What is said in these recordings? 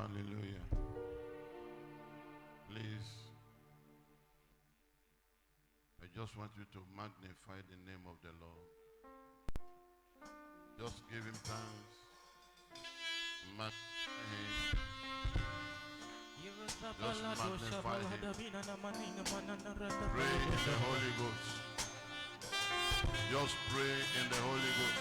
Hallelujah. Please, I just want you to magnify the name of the Lord. Just give him thanks. Magnify him. Just magnify him. Pray in the Holy Ghost. Just pray in the Holy Ghost.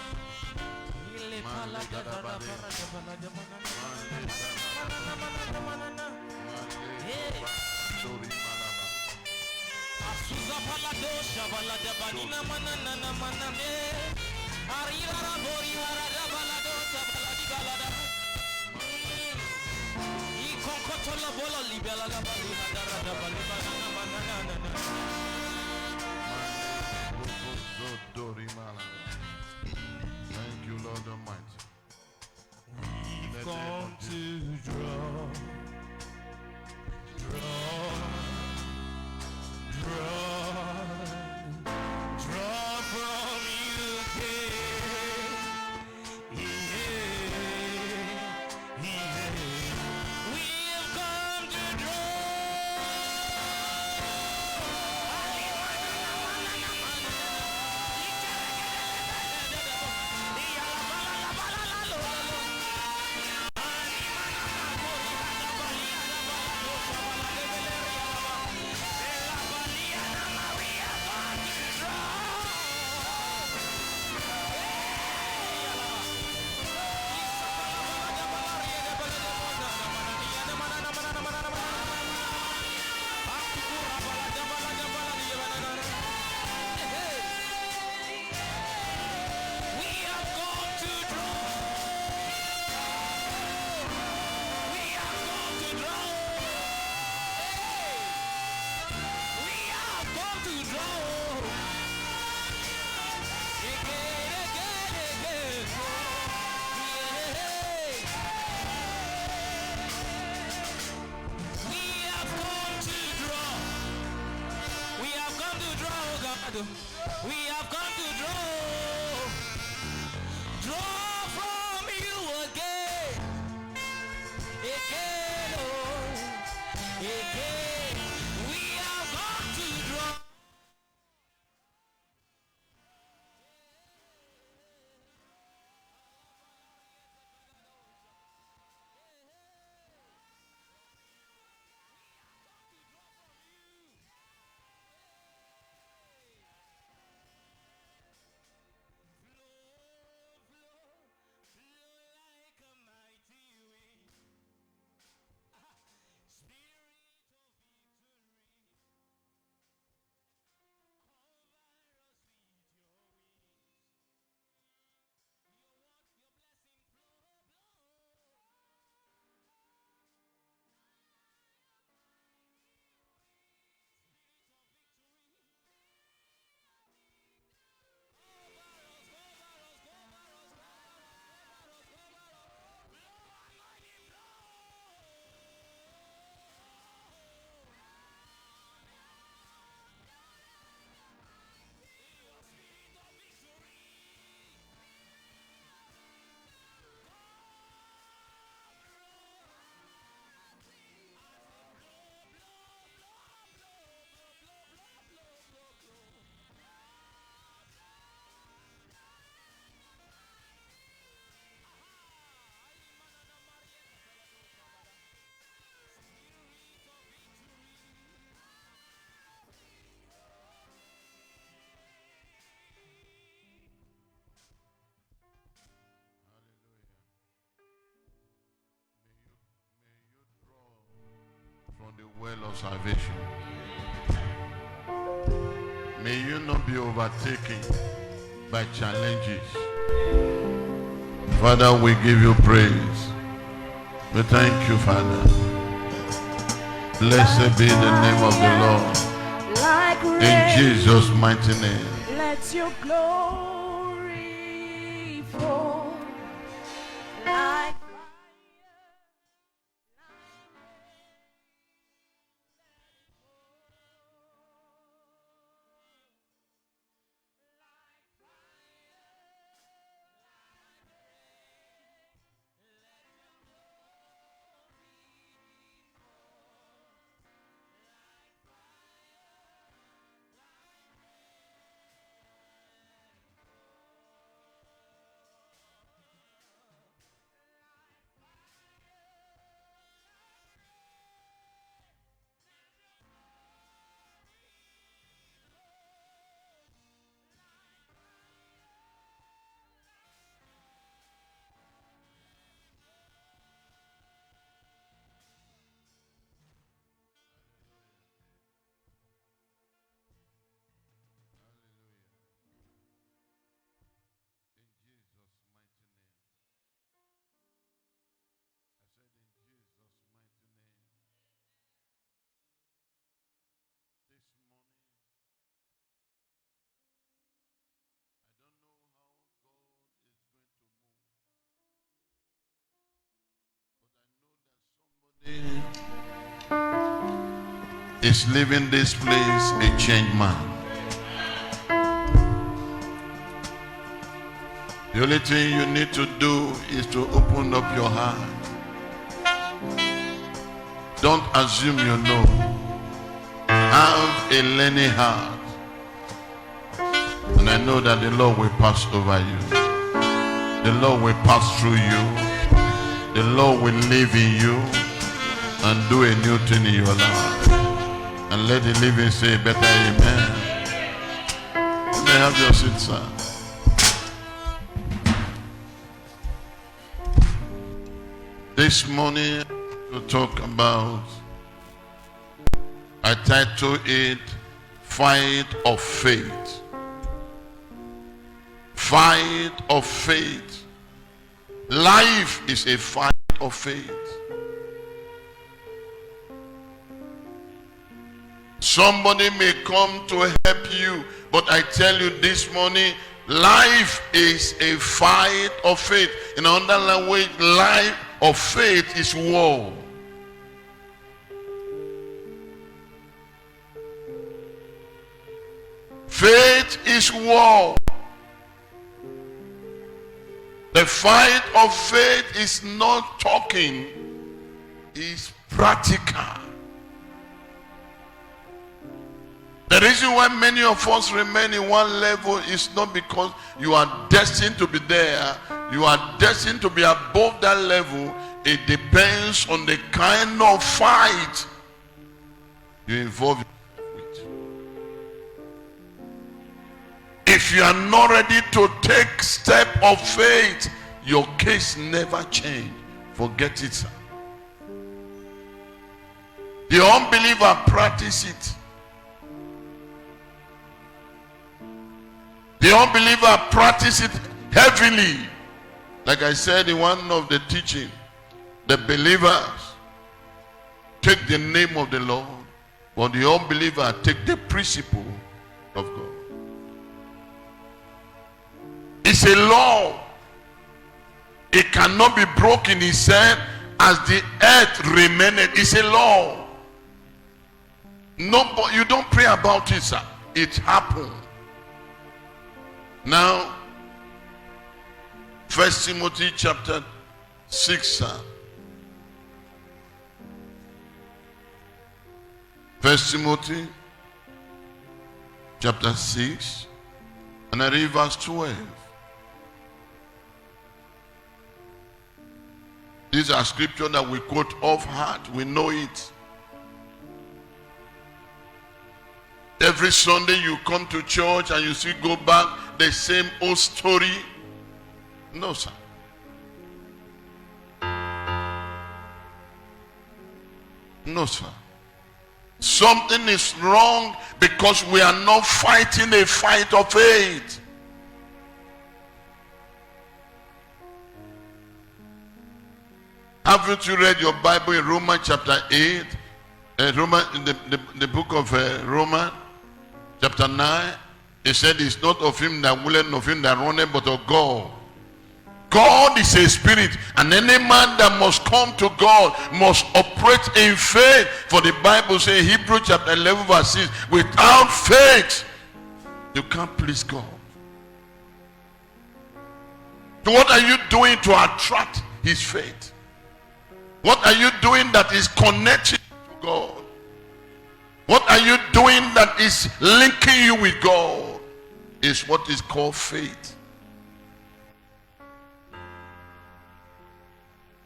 Thank you, Lord Almighty. We've come to draw from you again. We've come to draw. We have come to draw from you again, oh, again. We have come to draw. From the well of salvation. May you not be overtaken by challenges. Father, we give you praise. We thank you, Father. Blessed be the name of the Lord. In Jesus' mighty name. Let your glory fall like is leaving this place a changed man. The only thing you need to do is to open up your heart. Don't assume you know. Have a learning heart. And I know that the Lord will pass over you. The Lord will pass through you. The Lord will live in you and do a new thing in your life. And let the living say better amen. You may have your seat, sir. This morning to talk about, I titled it Fight of Faith. Fight of faith. Life is a fight of faith. Somebody may come to help you, but I tell you this morning, life is a fight of faith. In another language, life of faith is war. Faith is war. The fight of faith is not talking, it's practical. The reason why many of us remain in one level is not because you are destined to be there. You are destined to be above that level. It depends on the kind of fight you involve yourself with. If you are not ready to take step of faith, your case never change. Forget it, sir. The unbeliever practice it. The unbeliever practice it heavily. Like I said in one of the teaching, the believers take the name of the Lord, but the unbeliever take the principle of God. It's a law. It cannot be broken. He said, as the earth remaineth. It's a law. No, but you don't pray about it, sir. It happened. Now, 1 Timothy chapter 6, sir. 1 Timothy chapter 6, and I read verse 12. These are scriptures that we quote off heart. We know it. Every Sunday you come to church and you see go back the same old story. No, sir. No, sir. Something is wrong because we are not fighting a fight of faith. Haven't you read your Bible in Romans chapter 8? The book of Romans chapter 9. He said, it's not of him that willeth, of him that runneth, but of God. God is a spirit, and any man that must come to God must operate in faith. For the Bible says, Hebrews chapter 11 verse 6, without faith, you can't please God. So what are you doing to attract his faith? What are you doing that is connected to God? What are you doing that is linking you with God? Is what is called faith.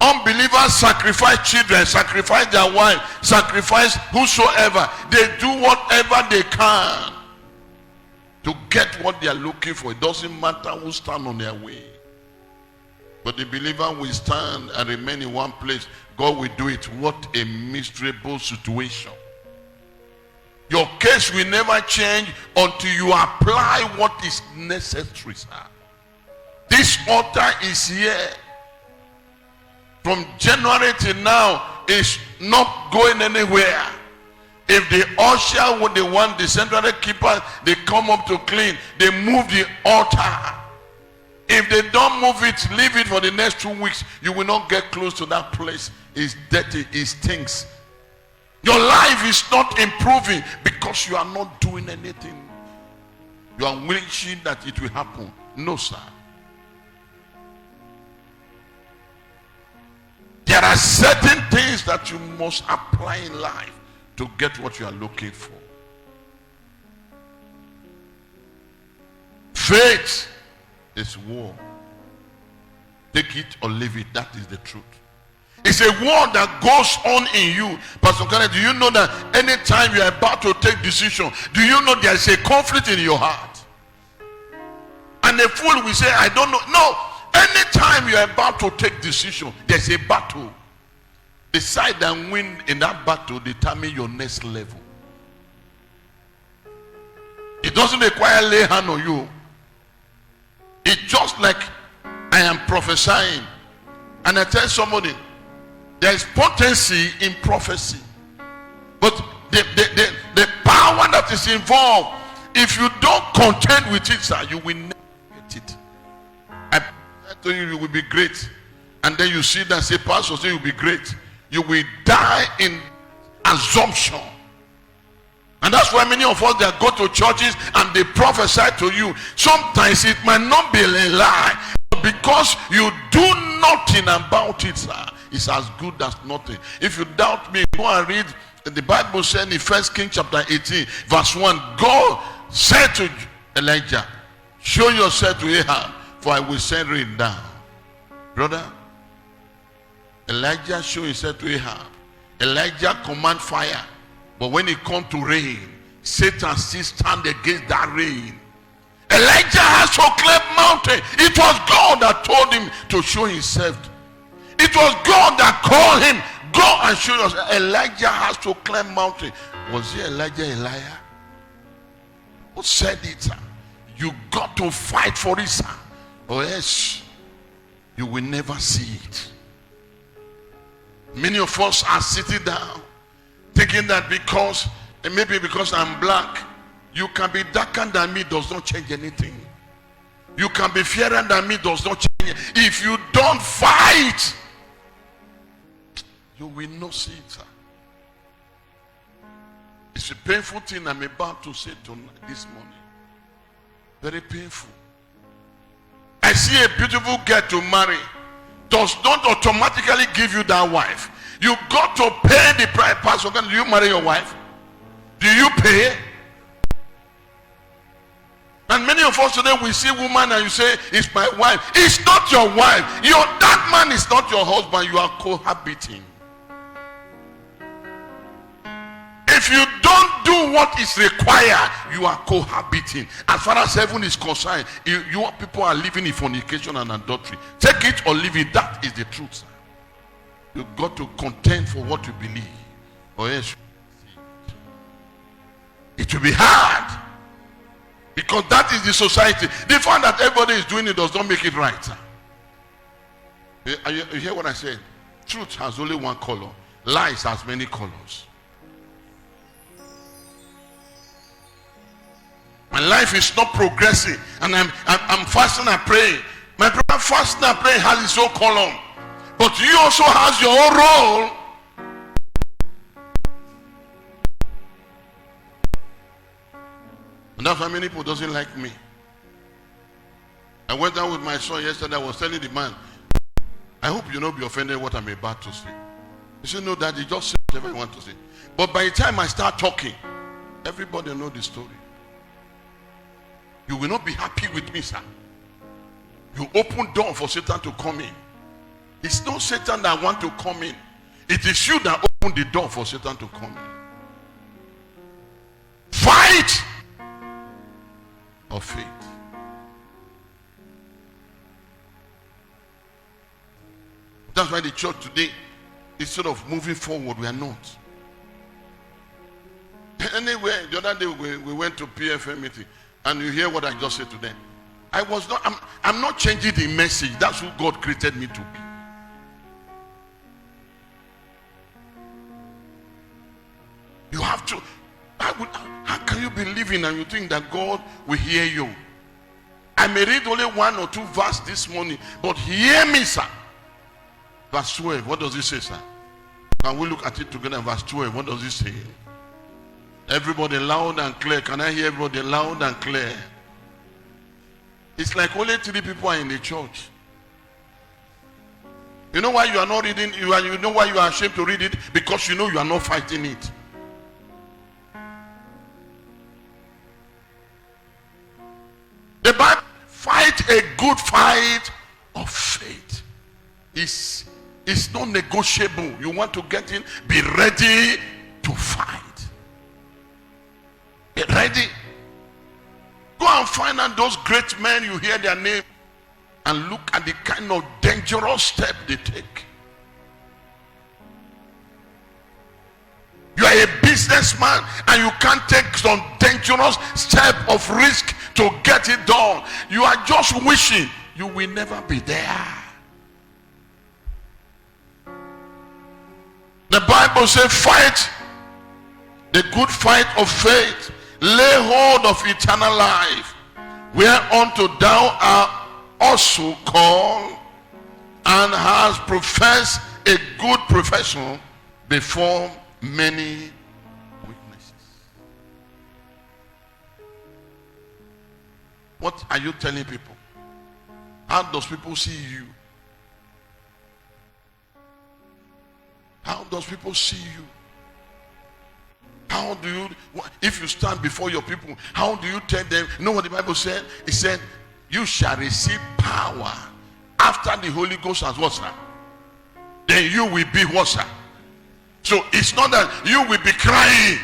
Unbelievers sacrifice children, sacrifice their wife, sacrifice whosoever. They do whatever they can to get what they are looking for. It doesn't matter who stand on their way. But the believer will stand and remain in one place. God will do it. What a miserable situation. Your case will never change until you apply what is necessary, sir. This altar is here. From January till now, it's not going anywhere. If the usher would the one, the central keeper, they come up to clean, they move the altar. If they don't move it, leave it for the next 2 weeks, you will not get close to that place. It's dirty, it stinks. Your life is not improving because you are not doing anything. You are wishing that it will happen. No, sir. There are certain things that you must apply in life to get what you are looking for. Faith is war. Take it or leave it. That is the truth. It's a war that goes on in you. Pastor Kenneth, do you know that anytime you are about to take decision, do you know there is a conflict in your heart? And a fool will say, I don't know. No. Anytime you are about to take decision, there's a battle. The side that win in that battle determine your next level. It doesn't require lay hand on you. It's just like I am prophesying. And I tell somebody, there is potency in prophecy. But the power that is involved, if you don't contend with it, sir, you will never get it. I tell you, you will be great. And then you see that, say, Pastor, say you will be great. You will die in assumption. And that's why many of us that go to churches and they prophesy to you. Sometimes it might not be a lie. But because you do nothing about it, sir, it's as good as nothing. If you doubt me, go and read. The Bible said in 1 Kings chapter 18, verse 1, God said to Elijah, show yourself to Ahab, for I will send rain down. Brother, Elijah showed himself to Ahab. Elijah command fire. But when it comes to rain, Satan still stand against that rain. Elijah has to climb mountain. It was God that told him to show himself. It was God that called him. Go and show us. Elijah has to climb mountain. Was he Elijah a liar? Who said it, sir? You got to fight for it, sir. Or else you will never see it. Many of us are sitting down thinking that because, and maybe because I'm black, you can be darker than me does not change anything. You can be fairer than me does not change. If you don't fight, you will not see it, sir. It's a painful thing I'm about to say tonight, this morning. Very painful. I see a beautiful girl to marry. Does not automatically give you that wife. You got to pay the price. Pastor, do you marry your wife? Do you pay? And many of us today, we see woman and you say, it's my wife. It's not your wife. That man is not your husband. You are cohabiting. If you don't do what is required, you are cohabiting. As far as heaven is concerned, you people are living in fornication and adultery. Take it or leave it. That is the truth, sir. You got to contend for what you believe, or else it will be hard. Because that is the society. The fact that everybody is doing it does not make it right, sir. You hear what I said? Truth has only one color. Lies has many colors. My life is not progressing, and I'm fasting and praying. My brother, fasting and praying has its own column, but you also has your own role. And that's why many people doesn't like me. I went out with my son yesterday. I was telling the man, I hope you not be offended what I'm about to say. He said, no, Daddy, just say whatever you want to say. But by the time I start talking, everybody know the story. You will not be happy with me, sir. You open door for Satan to come in. It's not Satan that want to come in. It is you that open the door for Satan to come in. Fight of faith. That's why the church today, instead of moving forward, we are not. Anyway, the other day we went to PFM meeting. And you hear what I just said to them. I'm not changing the message. That's who God created me to be. You have to. How can you be living and you think that God will hear you? I may read only 1 or 2 verses this morning, but hear me, sir. Verse 12. What does it say, sir? Can we look at it together in verse 12? What does it say? Everybody loud and clear. Can I hear everybody loud and clear? It's like only 3 people are in the church. You know why you are not reading? You know why you are ashamed to read it? Because you know you are not fighting it. The Bible, fight a good fight of faith. It's not negotiable. You want to get in, be ready to fight. Be ready. Go and find out those great men, you hear their name, and look at the kind of dangerous step they take. You are a businessman and you can't take some dangerous step of risk to get it done. You are just wishing you will never be there. The Bible says, fight the good fight of faith. Lay hold of eternal life, whereunto thou art also called, and hast professed a good profession before many witnesses. What are you telling people? How does people see you? How does people see you? How do you, if you stand before your people, how do you tell them? You know what the Bible said? It said, you shall receive power after the Holy Ghost has what, sir? Then you will be what, sir? So it's not that you will be crying.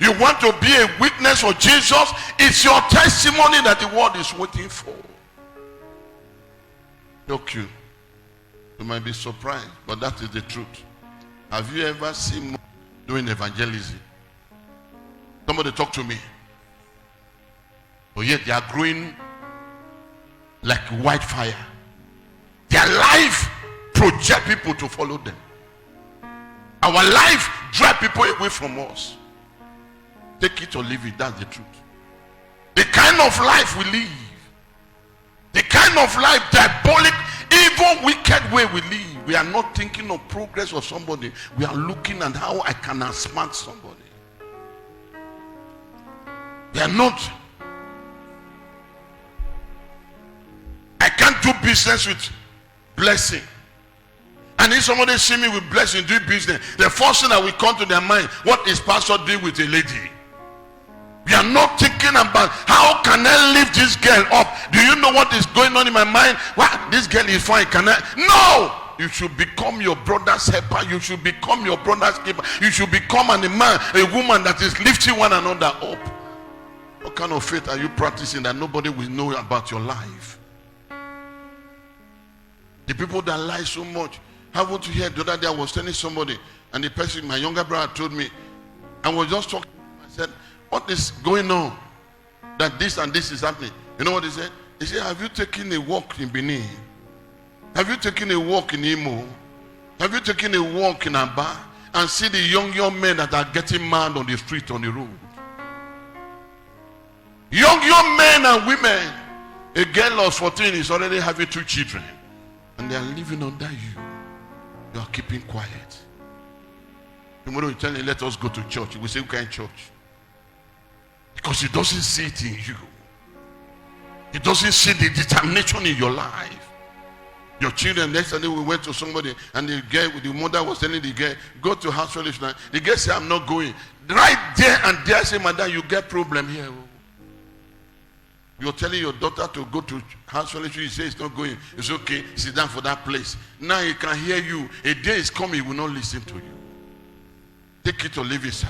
You want to be a witness for Jesus? It's your testimony that the world is waiting for. Look, you might be surprised, but that is the truth. Have you ever seen doing evangelism? Somebody talk to me. But yet they are growing like wildfire. Their life project people to follow them. Our life drive people away from us. Take it or leave it, that's the truth. The kind of life we live, the kind of life, diabolic, evil, wicked way we live, we are not thinking of progress of somebody. We are looking at how I can outsmart somebody. We are not. I can't do business with blessing. And if somebody see me with blessing, do business, the first thing that will come to their mind, what is pastor doing with a lady? We are not thinking about how can I lift this girl up. Do you know what is going on in my mind? What? This girl is fine. Can I? No! You should become your brother's helper. You should become your brother's keeper. You should become a man, a woman that is lifting one another up. What kind of faith are you practicing that nobody will know about your life? The people that lie so much. Haven't you heard the other day I was telling somebody, and the person, my younger brother, told me, I was just talking. I said, what is going on? That this and this is happening. You know what he said? He said, have you taken a walk in Benin? Have you taken a walk in Imo? Have you taken a walk in Aba? And see the young men that are getting mad on the street, on the road. Young men and women. A girl of 14 is already having 2 children. And they are living under you. You are keeping quiet. Tomorrow you tell him, let us go to church. We say, we can't church. Because he doesn't see it in you. He doesn't see the determination in your life. Your children, next day we went to somebody and the mother was telling the girl, go to house fellowship. The girl said, I'm not going. Right there and there, say, madam, you get problem here. You're telling your daughter to go to house fellowship, you say it's not going. It's okay, sit down for that place. Now he can hear you. A day is coming, he will not listen to you. Take it or leave it, sir.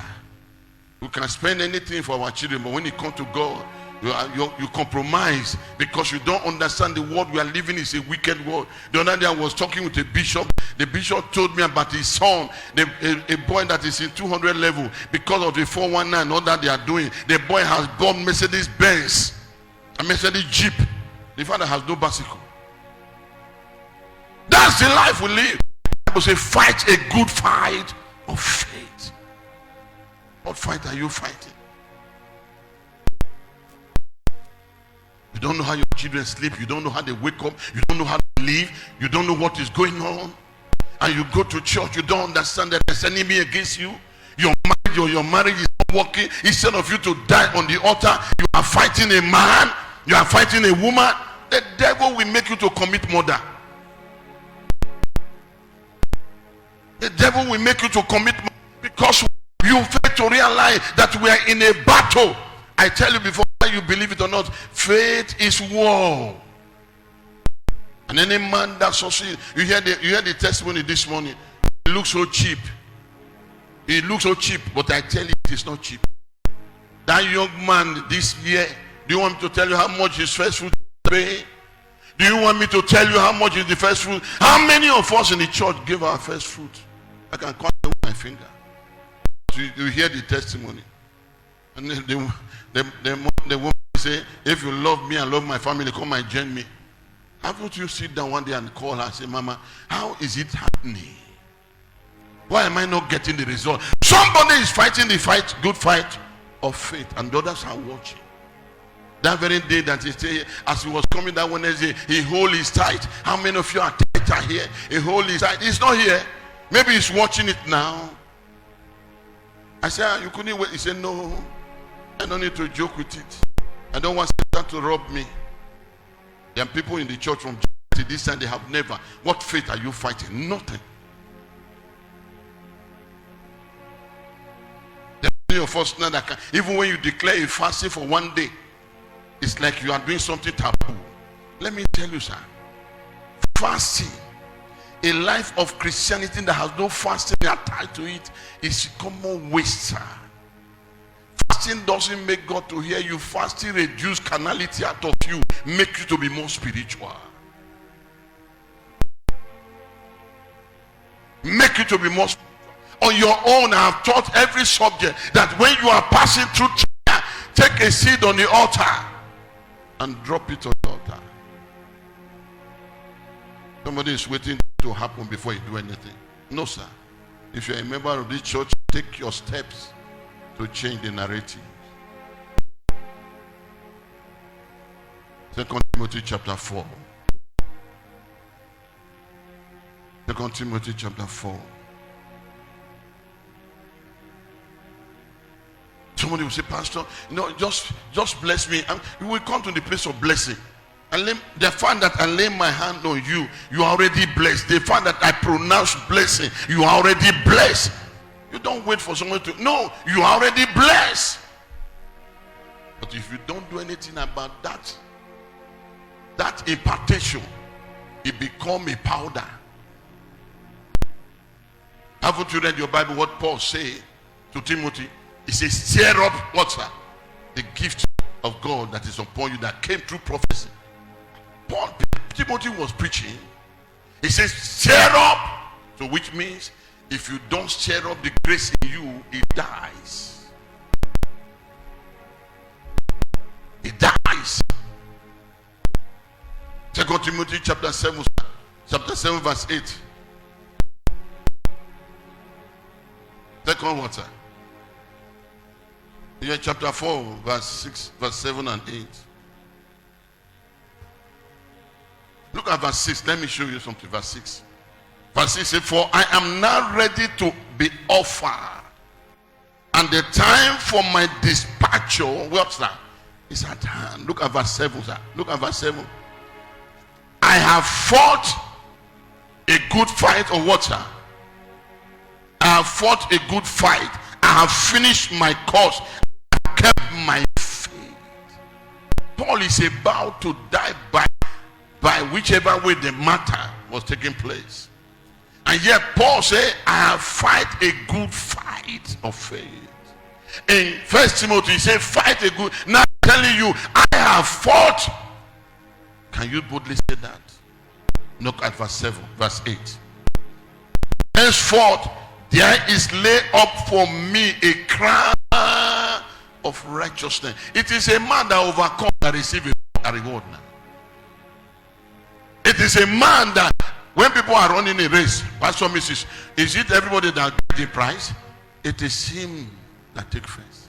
We can spend anything for our children, but when it comes to God, you compromise because you don't understand the world we are living is a wicked world. The other day I was talking with a bishop. The bishop told me about his son, a boy that is in 200 level because of the 419 all that they are doing. The boy has bought Mercedes Benz, a Mercedes Jeep. The father has no bicycle. That's the life we live. The Bible says, fight a good fight of faith. What fight are you fighting? You don't know how your children sleep. You don't know how they wake up. You don't know how they live. You don't know what is going on. and you go to church, you don't understand that there's enemy against you. Your marriage or your marriage is not working. Instead of you to die on the altar, you are fighting a man, you are fighting a woman. The devil will make you to commit murder. The devil will make you to commit murder because you fail to realize that we are in a battle. I tell you before you believe it or not, faith is war. And any man that succeeds, you hear the testimony this morning. It looks so cheap. It looks so cheap, but I tell you, it is not cheap. That young man this year, do you want me to tell you how much his first fruit pay? Do you want me to tell you how much is the first fruit? How many of us in the church give our first fruit? I can count with my finger. You hear the testimony. And then the woman say, if you love me and love my family, come and join me. Haven't you sit down one day and call her and say, Mama, how is it happening? Why am I not getting the result? Somebody is fighting the fight, good fight of faith, and the others are watching. That very day that he said, as he was coming that Wednesday, he hold his tight. How many of you are tighter here? He hold his tight. He's not here. Maybe he's watching it now. I said, you couldn't wait. He said, no, I don't need to joke with it. I don't want Satan to rob me. There are people in the church from this time, they have never. What faith are you fighting? Nothing. There are many of us now that can, even when you declare a fasting for one day, it's like you are doing something taboo. Let me tell you, sir, fasting, a life of Christianity that has no fasting attached to it, is common waste, sir. Fasting doesn't make God to hear you. Fasting reduces carnality out of you, make you to be more spiritual. Make you to be more spiritual. On your own, I have taught every subject that when you are passing through prayer, take a seed on the altar and drop it on the altar. Somebody is waiting to happen before you do anything. No, sir. If you're a member of this church, take your steps to change the narrative. 2 Timothy chapter 4. 2 Timothy chapter 4. Somebody will say, Pastor, just bless me. You will come to the place of blessing. And the fact that I lay my hand on you, you are already blessed. The fact that I pronounce blessing, you are already blessed. You don't wait for someone to, no, you are already blessed. But if you don't do anything about that impartation, it becomes a powder. Haven't you read your Bible what Paul said to Timothy? He says, stir up what, sir? The gift of God that is upon you that came through prophecy. Timothy was preaching. He says, stir up. So which means, if you don't stir up the grace in you, it dies. It dies. 2 Timothy chapter 7 verse 8. Second what, sir? Yeah, chapter 4 verse 6, verse 7 and 8. Look at verse 6. Let me show you something. Verse 6. Verse 6 says, for I am now ready to be offered, and the time for my dispatch, what's that? Is at hand. Look at verse 7, sir. Look at verse 7. I have fought a good fight, or what, sir? I have fought a good fight. I have finished my course. I kept my faith. Paul is about to die by whichever way the matter was taking place. And yet Paul said, I have fight a good fight of faith. In 1 Timothy, he said, fight a good. Now I'm telling you, I have fought. Can you boldly say that? Look at verse 7, verse 8. Henceforth, there is laid up for me a crown of righteousness. It is a man that overcomes that receives a reward now. It is a man that when people are running a race, Pastor Mrs., is it everybody that gets the prize? It is him that takes first.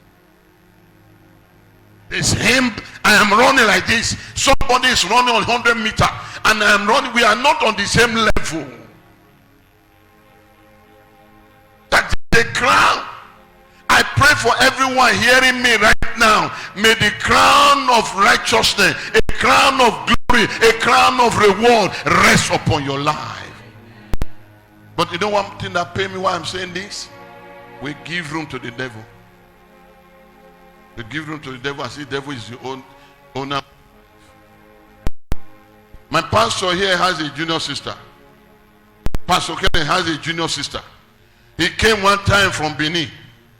It's him. I am running like this. Somebody is running on 100 meters, and I am running. We are not on the same level. a crown. I pray for everyone hearing me right now. May the crown of righteousness, a crown of glory, a crown of reward rest upon your life. But you know one thing that pains me why I'm saying this? We give room to the devil. We give room to the devil as if the devil is the owner. My pastor here has a junior sister. Pastor Kevin has a junior sister. He came one time from Benin.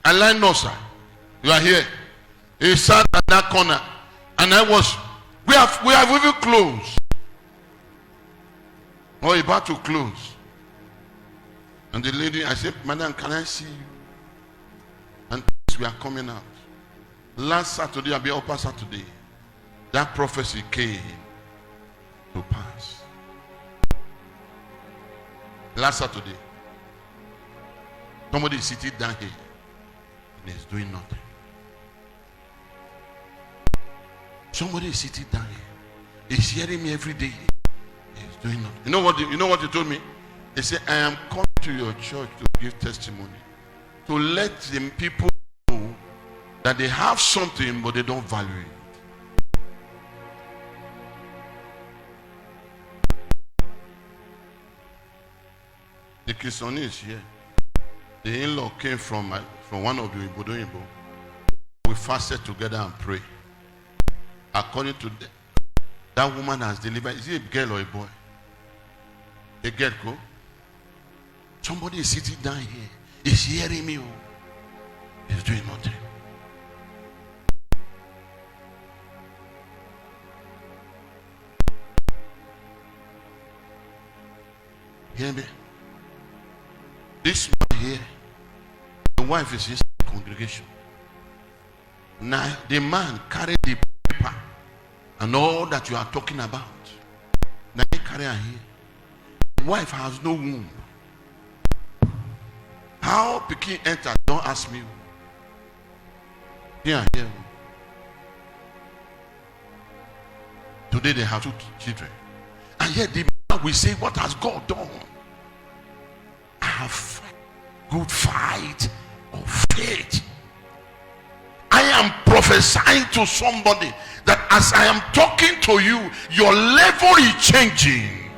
I like no, sir. You are here. He sat at that corner. And we have even closed. Or about to close. And the lady, I said, Madam, can I see you? And we are coming out. Last Saturday, I'll be upper Saturday. That prophecy came to pass. Last Saturday. Somebody is sitting down here and is doing nothing. Somebody is sitting down here. He's hearing me every day. He's doing nothing. You know what he told me? He said, I am coming to your church to give testimony. To let the people know that they have something but they don't value it. The Christian is here. The in-law came from one of the Ibodo. We fasted together and prayed. According to that woman has delivered. Is it a girl or a boy? A girl, go. Somebody is sitting down here. He's hearing me. He's doing nothing. Hear me? This man here, the wife is in the congregation. Now the man carried the paper and all that you are talking about. Now he carry her here. The wife has no womb. How Pekin entered? Don't ask me. Here. Today they have 2 children. And yet the man will say, what has God done? I have good fight of faith. I am prophesying to somebody that as I am talking to you, your level is changing.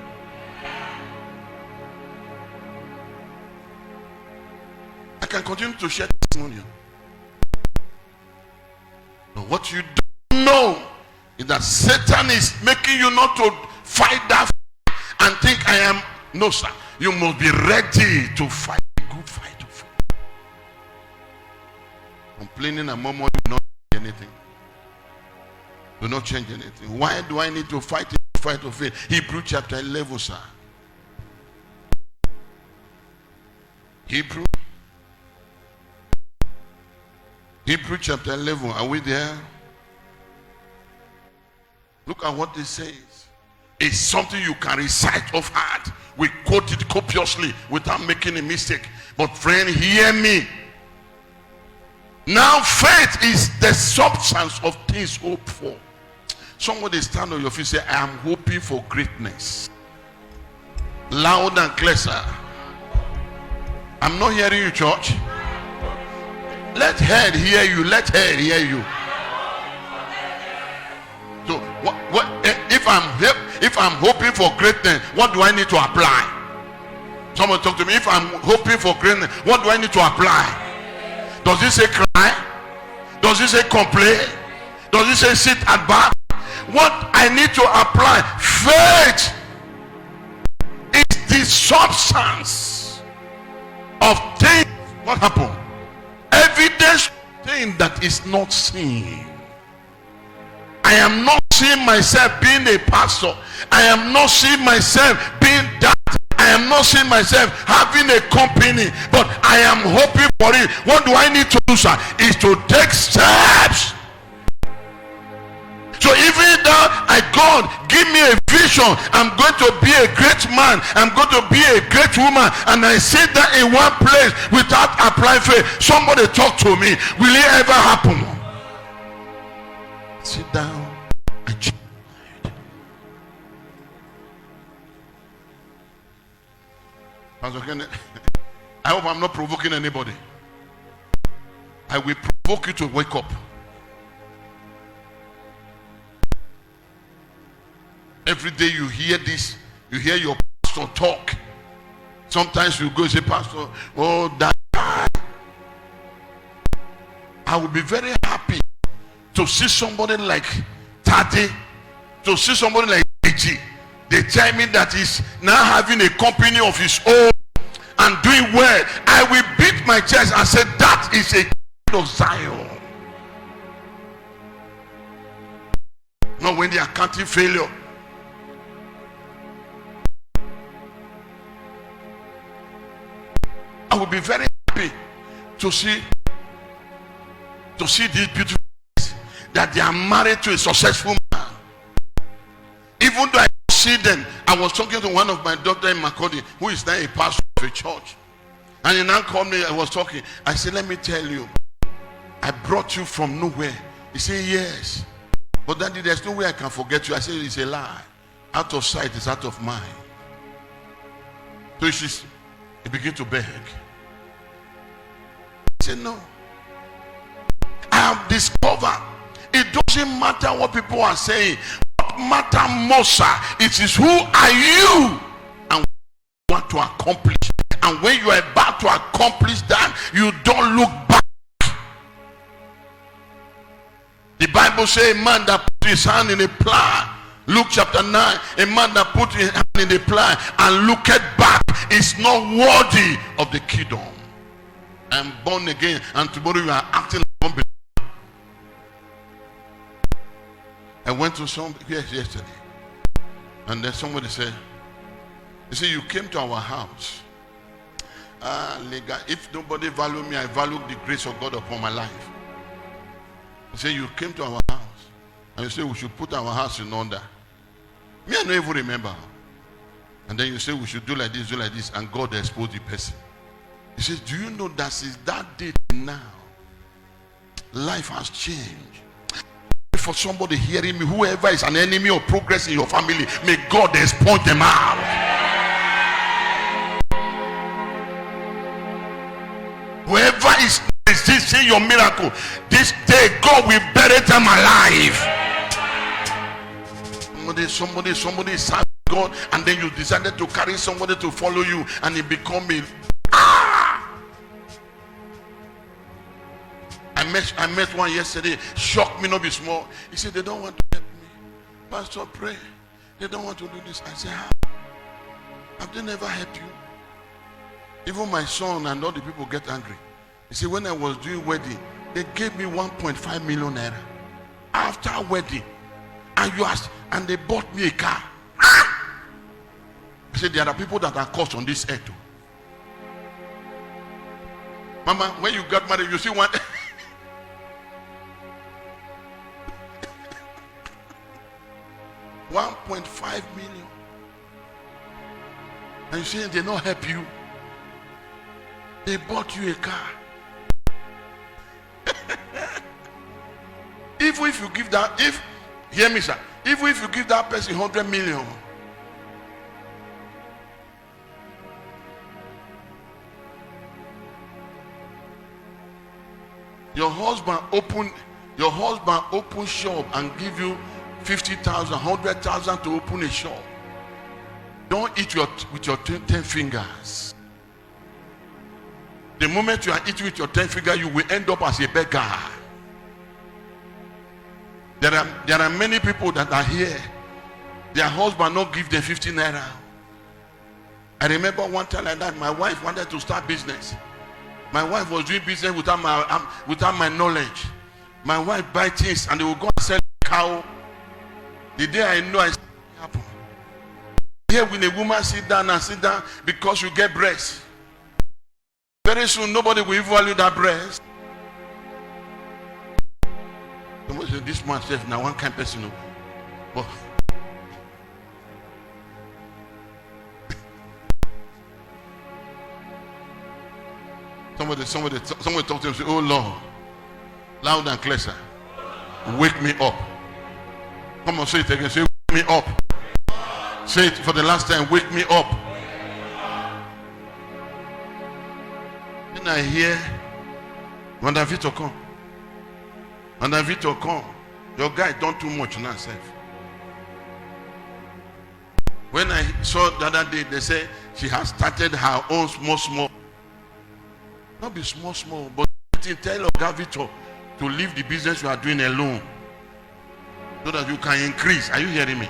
I can continue to share testimony. But what you don't know is that Satan is making you not to fight that fight and think I am. No, sir. You must be ready to fight a good fight of faith. Complaining and murmuring will not change anything. Will not change anything. Why do I need to fight a fight of faith? Hebrew chapter 11, sir. Hebrew chapter 11. Are we there? Look at what it says. It's something you can recite off heart. We quote it copiously without making a mistake. But friend, hear me. Now faith is the substance of things hoped for. Somebody stand on your feet and say, I am hoping for greatness. Loud and clear, sir. I'm not hearing you, church. Let head hear you. Let head hear you. So if I'm hoping for greatness, what do I need to apply? Someone talk to me. If I'm hoping for greatness, what do I need to apply? Does it say cry? Does it say complain? Does it say sit at back? What I need to apply, faith is the substance of things. What happened? Evidence of thing that is not seen. I am not seeing myself being a pastor. I am not seeing myself being that. I am not seeing myself having a company, but I am hoping for it. What do I need to do, sir? Is to take steps. So even though God give me a vision, I'm going to be a great man, I'm going to be a great woman, and I sit there in one place without applying faith. Somebody talk to me. Will it ever happen? Sit down and check. Pastor Kenneth, I hope I'm not provoking anybody. I will provoke you to wake up. Every day you hear this, you hear your pastor talk. Sometimes you go and say, Pastor, oh, that. I will be very happy to see somebody like Tati, to see somebody like AG. They tell me that he's now having a company of his own and doing well. I will beat my chest and say, that is a kind of Zion. Not when they are counting failure. I will be very happy to see these beautiful guys, that they are married to a successful man. Even though I don't see them, I was talking to one of my doctor in Makodi, who is now a pastor of a church. And he now called me, I was talking. I said, let me tell you, I brought you from nowhere. He said, yes. But daddy, there's no way I can forget you. I said, it's a lie. Out of sight is out of mind. So he began to beg. I said, no. I have discovered it doesn't matter what people are saying. What matters most, it is who are you and what you want to accomplish. And when you are about to accomplish that, you don't look back. The Bible says a man that put his hand in a plow, Luke chapter 9, a man that put his hand in a plow and looked back is not worthy of the kingdom. I am born again, and tomorrow you are acting like unbeliever. I went to some yesterday, and then somebody said, "You see, you came to our house. If nobody value me, I value the grace of God upon my life." He said, "You came to our house, and you say we should put our house in order." Me, I don't even remember. And then you say we should do like this, and God exposed the person. He says, "Do you know that since that day to now, life has changed?" For somebody hearing me, whoever is an enemy of progress in your family, may God expose them out. Whoever is resisting your miracle, this day God will bury them alive. Somebody is serving God, and then you decided to carry somebody to follow you, and it become a I met one yesterday, shocked me not be small. He said, "They don't want to help me. Pastor, pray. They don't want to do this." I said, "How? Have they never helped you?" Even my son and all the people get angry. He said, "When I was doing wedding, they gave me 1.5 million naira after wedding, and they bought me a car." I said, "There are people that are cursed on this earth too." Mama, when you got married, you see one. 1.5 million, and you say they not help you. They bought you a car. Even if you give that, hear me, sir, even if you give that person 100 million, your husband open shop and give you 50,000, 100,000 to open a shop. Don't eat with your 10 fingers. The moment you are eating with your 10 fingers, you will end up as a beggar. There are many people that are here. Their husband not give them 50 naira. I remember one time like that, my wife wanted to start business. My wife was doing business without my knowledge. My wife buy things and they will go and sell a cow. The day I know, I see it happen. Here when a woman sit down because you get breast, very soon nobody will even value that breast. Somebody say, "This man says now one kind of person." But somebody talk to him, say, "Oh Lord," loud and clear, sir, "wake me up." Come on, say it again. Say, "Wake me up." Say it for the last time. "Wake me up." Then I hear Madam Victor, come. Madam Victor, come. Your guy done too much now, self. When I saw the other day, they say she has started her own small. Not be small, but tell Oga Victor to leave the business you are doing alone, so that you can increase. Are you hearing me?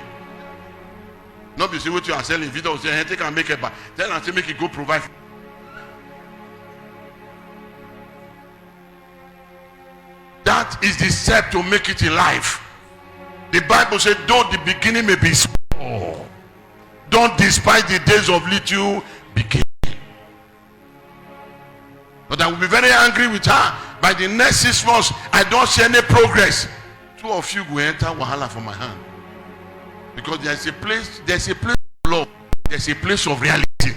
Not be see what you are selling. Victor will say, hey, take and make it back. Tell her to make it go provide. That is the step to make it in life. The Bible said, though the beginning may be small, don't despise the days of little beginning. But I will be very angry with her. By the next 6 months, I don't see any progress. 2 of you will enter wahala from my hand. Because there's a place of love. There's a place of reality.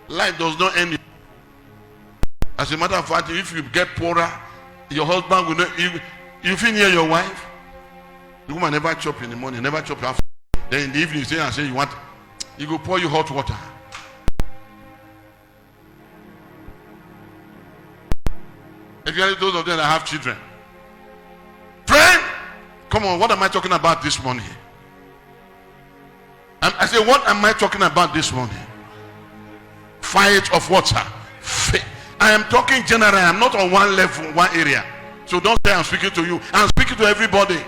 Life does not end. As a matter of fact, if you get poorer, your husband will not, you feel near your wife. The woman never chop in the morning, never chop after. Then in the evening, you say you want, he will pour you hot water. Especially those of them that have children. Friend, come on, what am I talking about this morning? I say, what am I talking about this morning? Fight of what, sir? Faith. I am talking general. I am not on one level, one area. So don't say I'm speaking to you. I'm speaking to everybody.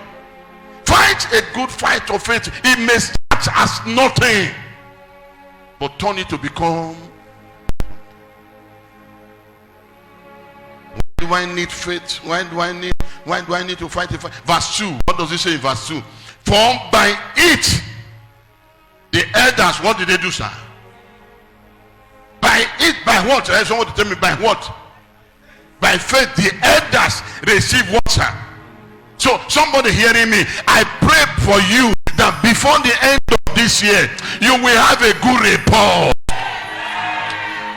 Fight a good fight of faith. It may start as nothing, but turn it to become. Why do I need faith? Why do I need to fight a fight? Verse 2. What does it say in verse 2? For by it, the elders, what did they do, sir? By it, by what? Someone to tell me by what? By faith, the elders receive what, sir? So, somebody hearing me, I pray for you that before the end of this year, you will have a good report.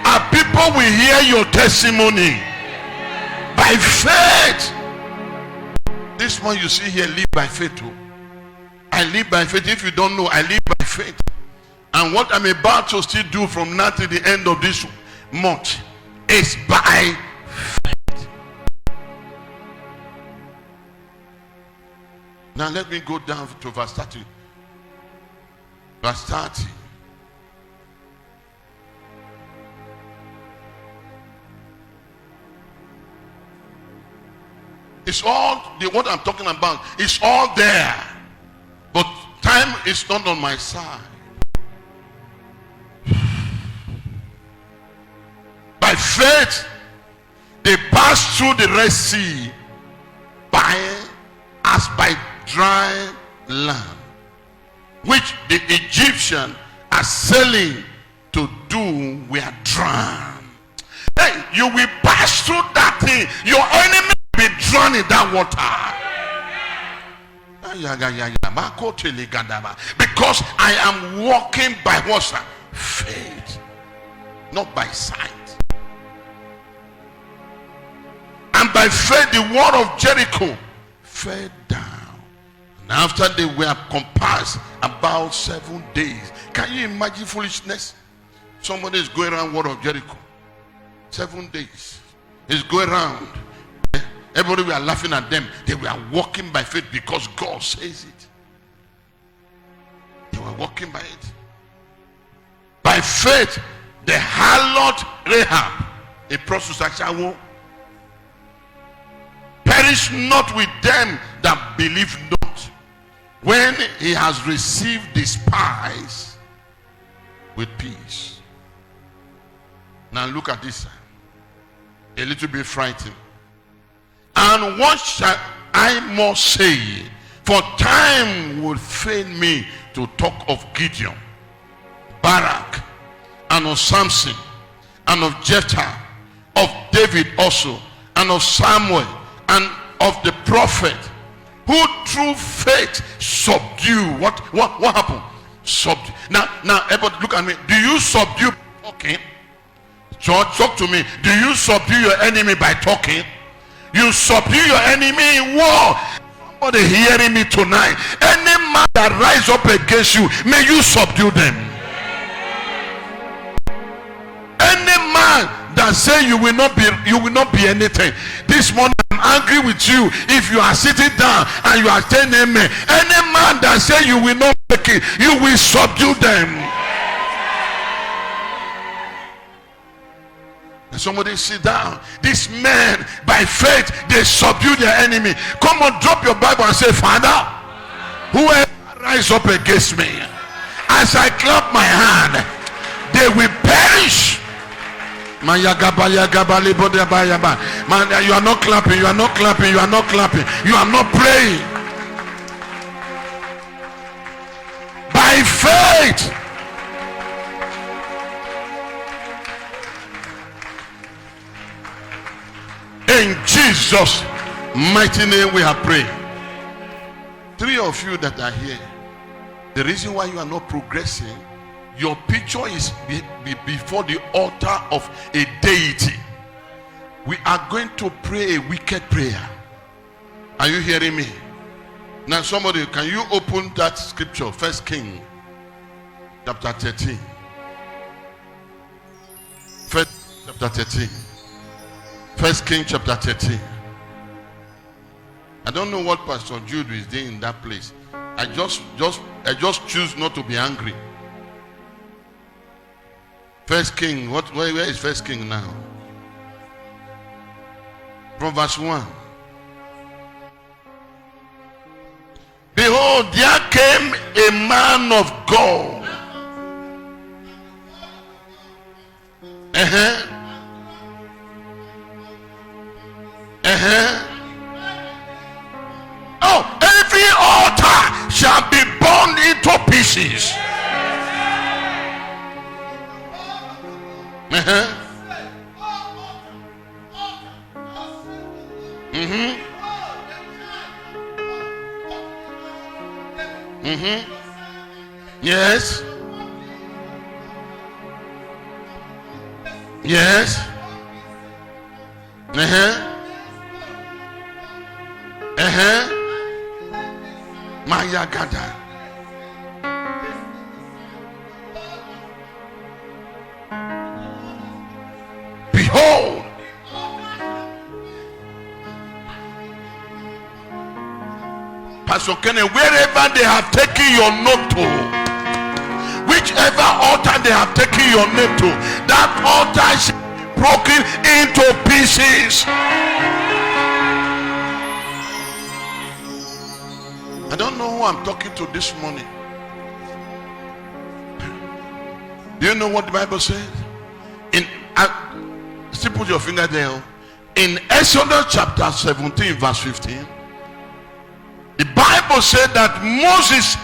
And people will hear your testimony. By faith. This one you see here, live by faith too. I live by faith. If you don't know, I live by faith. And what I'm about to still do from now to the end of this month is by faith. Now let me go down to verse 30. Verse 30. It's all, what I'm talking about, it's all there. But time is not on my side. By faith, they passed through the Red Sea as by dry land, which the Egyptians are sailing to do were drowned. Hey, you will pass through that thing. Your enemy will be drowned in that water. Because I am walking by what, sir? Faith, not by sight. And by faith the wall of Jericho fell down. And after they were compassed about 7 days. Can you imagine foolishness? Somebody is going around wall of Jericho. 7 days. He's going around. Everybody were laughing at them. They were walking by faith because God says it. They were walking by it. By faith, the harlot Rahab, a prostitute, perish not with them that believe not, when he has received the spies with peace. Now look at this. A little bit frightening. And what shall I more say? For time will fail me to talk of Gideon, Barak, and of Samson, and of Jephthah, of David also, and of Samuel, and of the prophet, who through faith subdue. What happened? Subdue. Now, everybody look at me. Do you subdue talking? George, talk to me. Do you subdue your enemy by talking? You subdue your enemy in war. Somebody hearing me tonight. Any man that rise up against you, may you subdue them. Any man that that say you will not be anything. This morning I'm angry with you if you are sitting down and you are saying amen. Any man that say you will not make it, you will subdue them. And somebody sit down. These men by faith they subdue their enemy. Come on, drop your Bible and say, Father, whoever rise up against me, as I clap my hand, they will perish. Man, you are not clapping, you are not clapping, you are not clapping, you are not praying. By faith. In Jesus' mighty name we are praying. 3 of you that are here, the reason why you are not progressing, your picture is before the altar of a deity. We are going to pray a wicked prayer. Are you hearing me? Now somebody, can you open that scripture? 1 King chapter 13. 1 chapter 13. 1 King chapter 13. I don't know what Pastor Jude is doing in that place. I just choose not to be angry. First King, where is First King now? From verse 1. Behold, there came a man of God. Oh, every altar shall be burned into pieces. Yes. Yes. Maya Gada. Behold, Pastor Kenneth, wherever they have taken your note to, whichever altar they have taken your name to, that altar is broken into pieces. I don't know who I'm talking to this morning. Do you know what the Bible says? Still put your finger there. In Exodus chapter 17 verse 15, the Bible said that Moses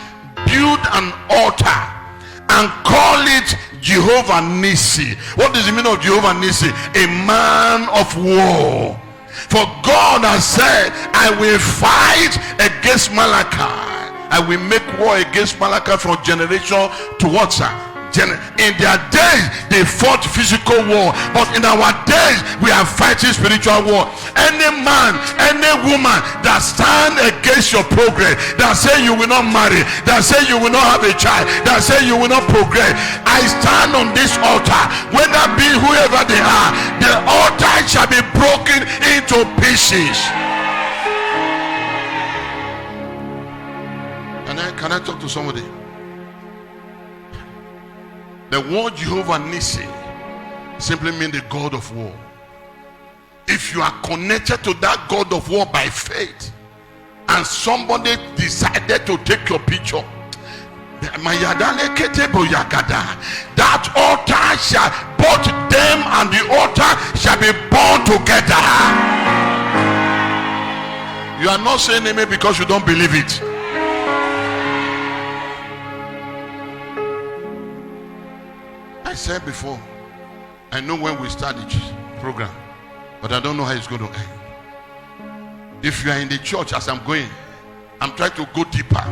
built an altar and called it Jehovah Nissi. What is the meaning of Jehovah Nissi? A man of war. For God has said, I will fight against Malachi. I will make war against Malachi from generation to what, sir? In their days they fought physical war, but in our days we are fighting spiritual war. Any man, any woman that stand against your progress, that say you will not marry, that say you will not have a child, that say you will not progress, I stand on this altar, whether be whoever they are, the altar shall be broken into pieces. Can I talk to somebody? The word Jehovah Nissi simply means the God of war. If you are connected to that God of war by faith, and somebody decided to take your picture, that altar shall, both them and the altar shall be born together. You are not saying amen because you don't believe it. I said before, I know when we start the program, but I don't know how it's going to end. If you are in the church as I'm going, I'm trying to go deeper.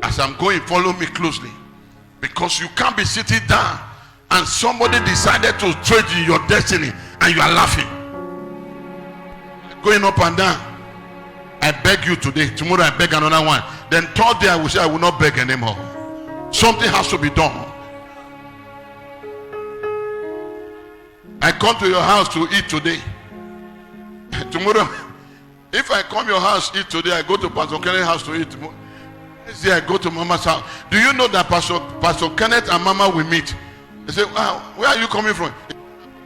As I'm going, follow me closely, because you can't be sitting down and somebody decided to trade in your destiny and you are laughing, going up and down. I beg you today, tomorrow I beg another one, then third day I will say I will not beg anymore. Something has to be done. I I come to your house to eat today. Tomorrow, if I come your house eat today, I go to Pastor Kenneth's house to eat. Next day I go to Mama's house. Do you know that Pastor Kenneth and Mama will meet? They say, wow, where are you coming from?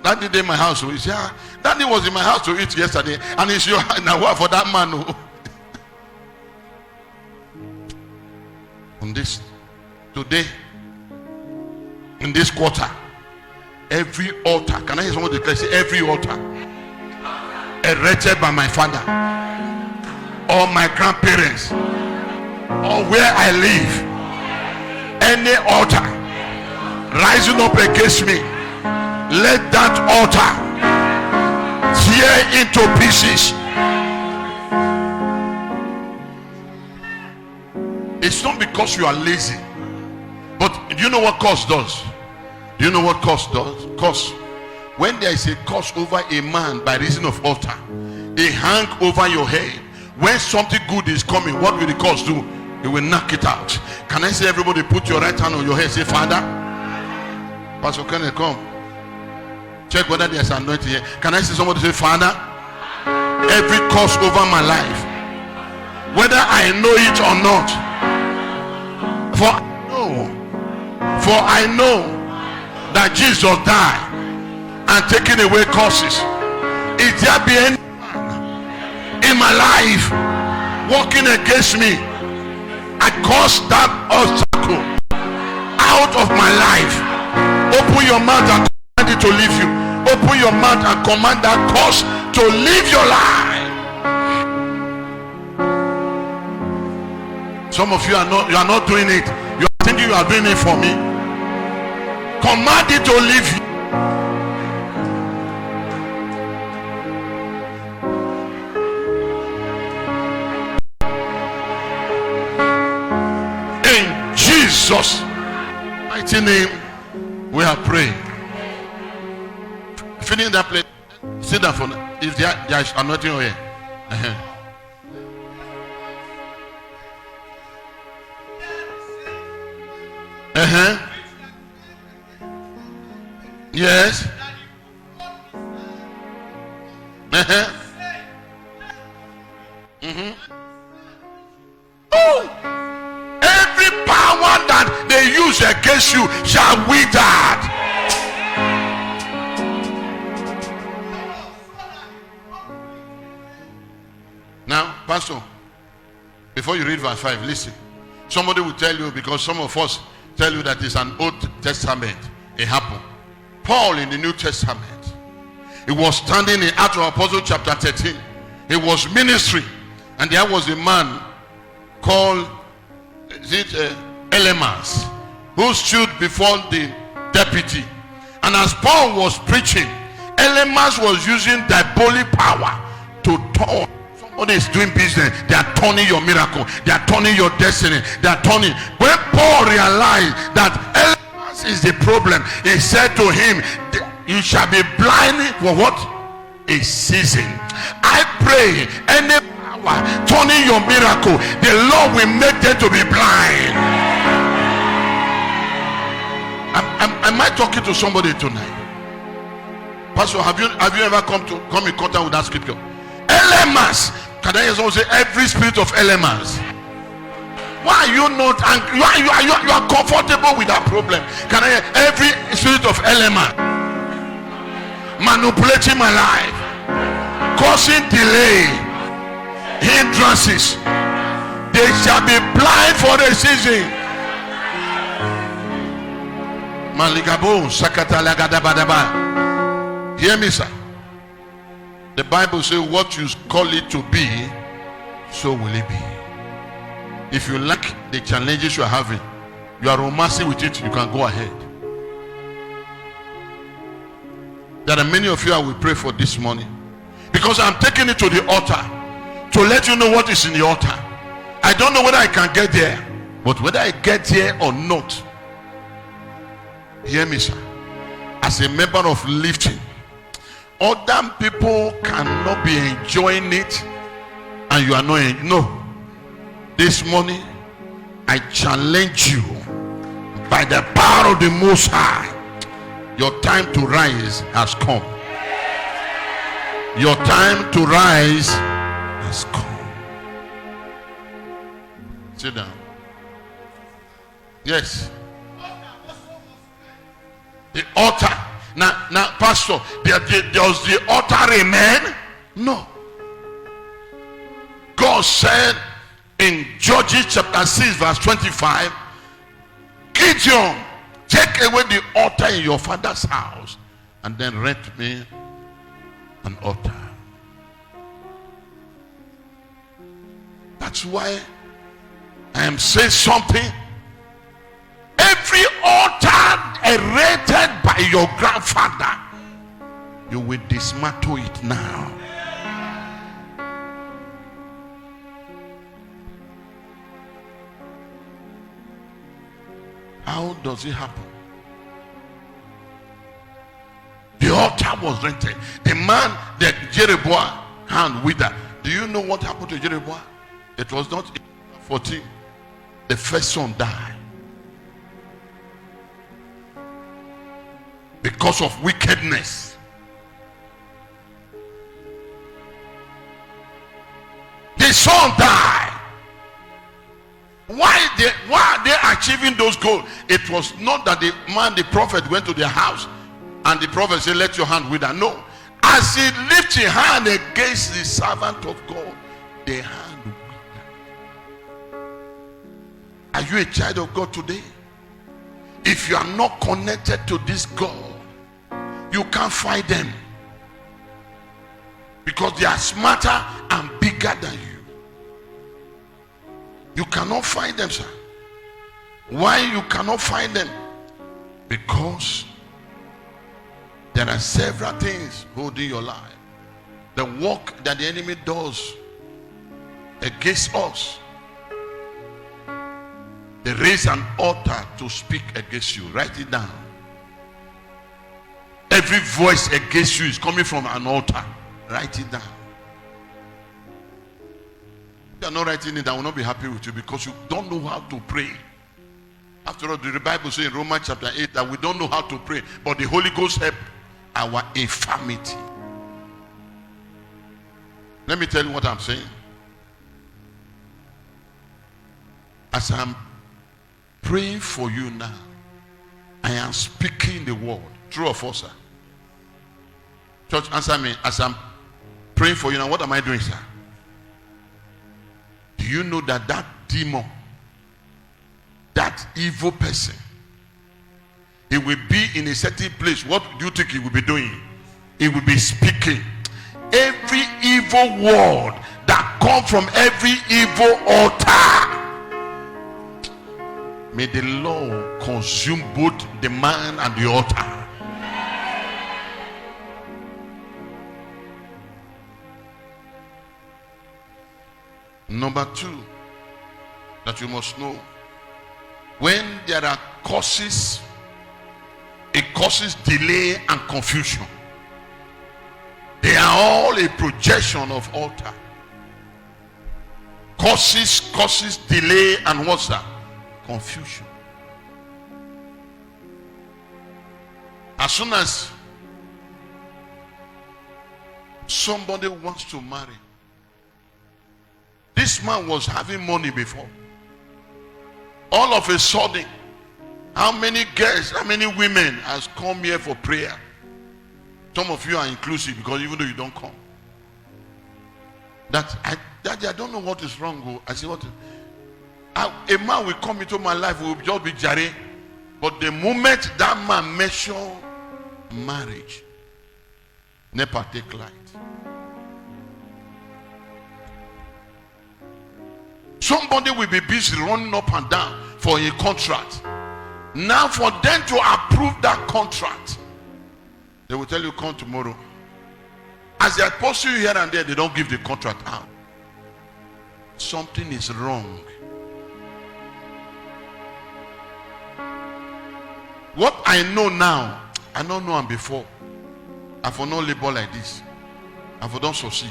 Daddy did my house. He said, Daddy was in my house to eat yesterday, and it's your now what for that man? On this today, in this quarter, every altar. Can I hear someone declare? Say, every altar erected by my father or my grandparents or where I live, any altar rising up against me, let that altar tear into pieces. It's not because you are lazy, but do you know what curse does? Do you know what curse does? Curse, when there is a curse over a man by reason of altar, a hang over your head. When something good is coming, what will the curse do? It will knock it out. Can I say, everybody put your right hand on your head, say, Father? Pastor Kenneth, come check whether there's anointing here. Can I see somebody say, Father, every curse over my life, whether I know it or not, for I know that Jesus died and taken away curses. If there be anyone in my life walking against me, I curse that obstacle out of my life. Open your mouth and command it to leave you. Open your mouth and command that curse to leave your life. Some of you are not doing it. You are thinking you are doing it for me. Command it to leave you. In Jesus' mighty name, we are praying. Feeling that place, sit down for now. If there is anointing here. Yes. Oh, every power that they use against you shall wither. Now, Pastor, before you read verse 5, listen. Somebody will tell you, because some of us tell you that it's an Old Testament. It happened. Paul in the New Testament, he was standing in Acts of Apostles chapter 13. He was ministry, and there was a man called Elymas, who stood before the deputy. And as Paul was preaching, Elymas was using diabolic power to turn. Somebody is doing business, they are turning your miracle, they are turning your destiny, they are turning. When Paul realized that Elymas is the problem, he said to him, you shall be blind for what? A season. I pray any power turning your miracle, the Lord will make them to be blind. Am I talking to somebody tonight? Pastor, have you ever come in contact with that scripture? Elymas. Can I also say every spirit of Elymas? Why are you not angry? You are comfortable with that problem? Can I hear every spirit of Elymas manipulating my life, causing delay, hindrances, they shall be blind for the season. Maligabo sakatalagadabadaba. Hear me, sir. The Bible says what you call it to be, so will it be. If you like the challenges you are having, you are romancing with it, you can go ahead. There are many of you I will pray for this morning, because I'm taking it to the altar to let you know what is in the altar. I don't know whether I can get there, but whether I get there or not, hear me, sir. As a member of lifting, other people cannot be enjoying it and you are not. No. This morning I challenge you by the power of the Most High. Your time to rise has come. Your time to rise has come. Sit down. Yes. The altar. Now, Pastor, does the altar remain? No. God said in Judges chapter 6 verse 25, Gideon, take away the altar in your father's house and then rent me an altar. That's why I am saying something. Every altar erected by your grandfather, you will dismantle it now. How does it happen? The altar was rented. The man that Jeroboam hand withered. Do you know what happened to Jeroboam? It was not 14. The first son died because of wickedness. The son died. Why are they achieving those goals? It was not that the prophet went to their house and the prophet said, let your hand wither. No. As he lifted his hand against the servant of God, the hand withered. Are you a child of God today? If you are not connected to this God, you can't fight them, because they are smarter and bigger than you. You cannot find them, sir. Why you cannot find them? Because there are several things holding your life. The work that the enemy does against us, they raise an altar to speak against you. Write it down. Every voice against you is coming from an altar. Write it down. If you are not writing it, I will not be happy with you, because you don't know how to pray. After all, the Bible says in Romans chapter 8 that we don't know how to pray, but the Holy Ghost help our infirmity. Let me tell you what I'm saying. As I'm praying for you now, I am speaking the word. True or false, sir? Church, answer me. As I'm praying for you now, what am I doing, sir? Do you know that that demon, that evil person, he will be in a certain place? What do you think he will be doing? He will be speaking. Every evil word that comes from every evil altar, may the Lord consume both the man and the altar. Number two, that you must know, when there are causes, it causes delay and confusion. They are all a projection of altar. Causes delay, and what's that? Confusion. As soon as somebody wants to marry, this man was having money before. All of a sudden, how many girls, how many women has come here for prayer? Some of you are inclusive, because even though you don't come. Daddy, I don't know what is wrong. I say, what? A man will come into my life, will just be jare. But the moment that man mention marriage, never take light. Somebody will be busy running up and down for a contract. Now for them to approve that contract, they will tell you, come tomorrow. As they are posting you here and there, they don't give the contract out. Something is wrong. What I know now, I don't know before. I for no labor like this. I for don't succeed.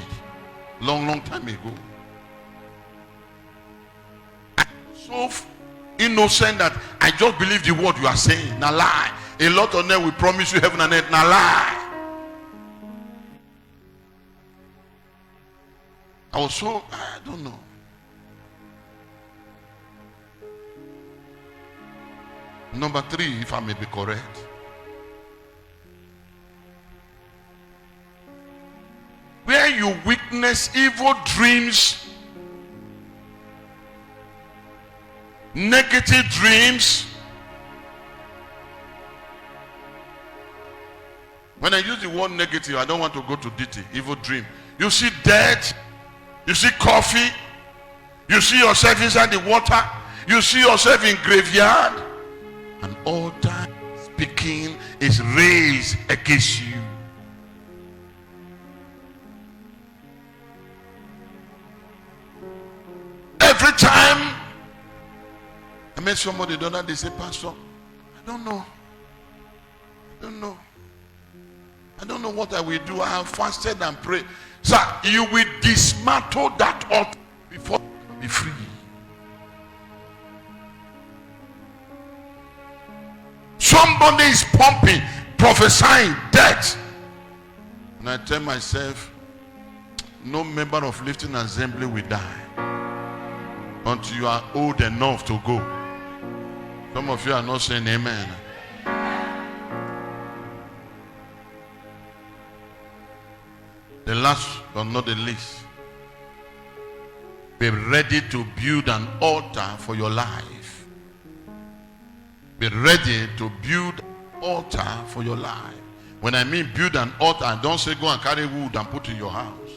Long time ago. I'm so innocent that I just believe the word you are saying. Now lie. A lot of them will promise you heaven and earth. Now lie. I don't know. Number 3, if I may be correct. Where you witness evil dreams, negative dreams. When I use the word negative, I don't want to go to detail. Evil dream. You see death. You see coffee. You see yourself inside the water. You see yourself in graveyard. An altar speaking is raised against you. Every time I met somebody the other day, say, Pastor, I don't know. I don't know what I will do. I have fasted and prayed. Sir, you will dismantle that altar before you be free. Somebody is pumping, prophesying death. And I tell myself, no member of Lifting Assembly will die until you are old enough to go. Some of you are not saying amen. The last but not the least, be ready to build an altar for your life. Be ready to build an altar for your life. When I mean build an altar, I don't say go and carry wood and put in your house.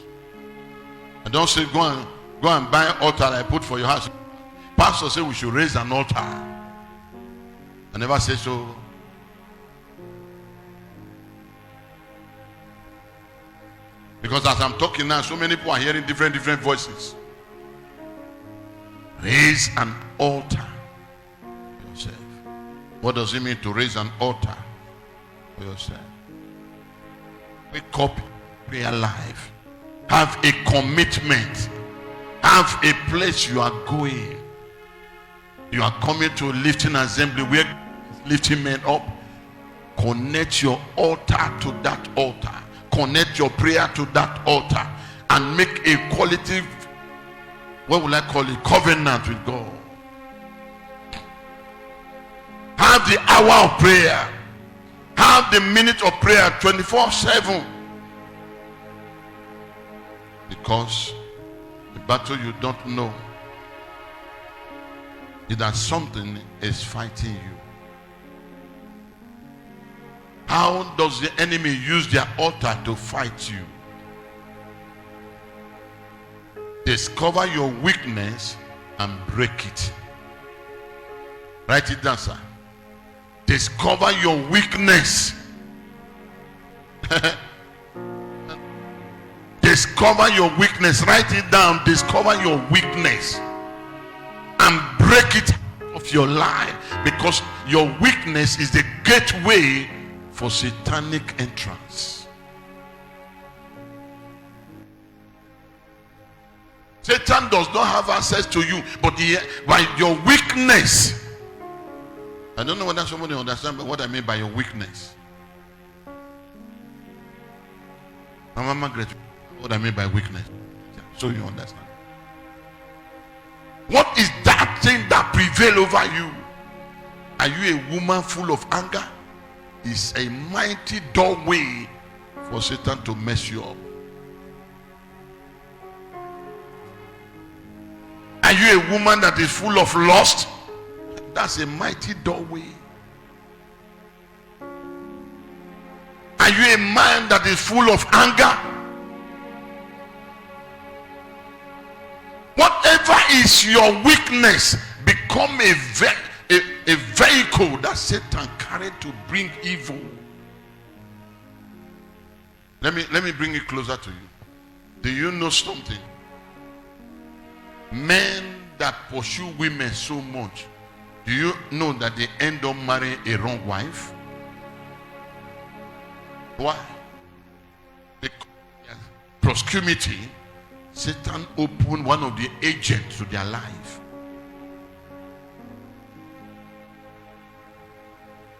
I don't say go and buy an altar I put for your house. Pastor said we should raise an altar. I never say so. Because as I'm talking now, so many people are hearing different voices. Raise an altar for yourself. What does it mean to raise an altar for yourself? Wake up, prayer life. Have a commitment. Have a place you are going. You are coming to a Lifting Assembly where lifting men up. Connect your altar to that altar. Connect your prayer to that altar and make a quality, what will I call it, covenant with God. Have the hour of prayer. Have the minute of prayer 24/7. Because the battle you don't know is that something is fighting you. How does the enemy use their altar to fight you? Discover your weakness and break it. Write it down, sir. Discover your weakness. Discover your weakness. Write it down. Discover your weakness and break it of your life, because your weakness is the gateway for satanic entrance. Satan does not have access to you, but by your weakness. I don't know whether somebody understands what I mean by your weakness. Mama Margaret, what I mean by weakness, so you understand. What is that thing that prevails over you? Are you a woman full of anger? It's a mighty doorway for Satan to mess you up. Are you a woman that is full of lust? That's a mighty doorway. Are you a man that is full of anger? Whatever is your weakness, become a vehicle that Satan carried to bring evil. Let me bring it closer to you. Do you know something? Men that pursue women so much, do you know that they end up marrying a wrong wife? Why? Because promiscuity, Satan opened one of the agents to their life.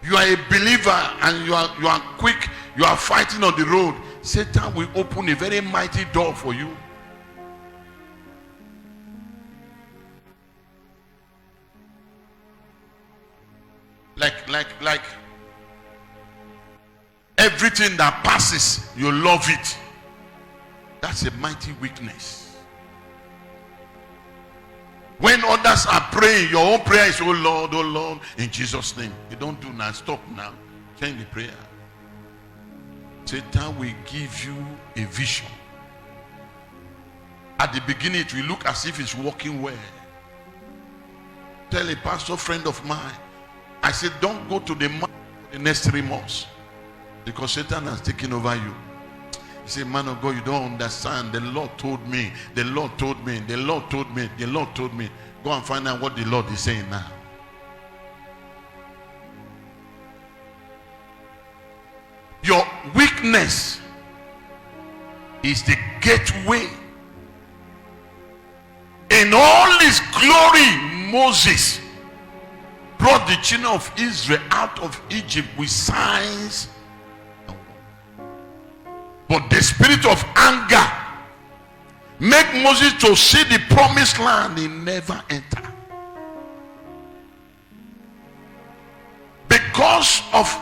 You are a believer and you are quick, you are fighting on the road. Satan will open a very mighty door for you. Like everything that passes, you love it. That's a mighty weakness. When others are praying, your own prayer is, oh Lord, in Jesus' name. You don't do now. Stop now. Change the prayer. Satan will give you a vision. At the beginning, it will look as if it's working well. Tell a pastor friend of mine, I said, don't go to the man for the next 3 months because Satan has taken over you. He said, man of God, you don't understand. The Lord told me. The Lord told me. The Lord told me. The Lord told me. Go and find out what the Lord is saying now. Your weakness is the gateway. In all his glory, Moses brought the children of Israel out of Egypt with signs. But the spirit of anger make Moses to see the promised land. He never entered. Because of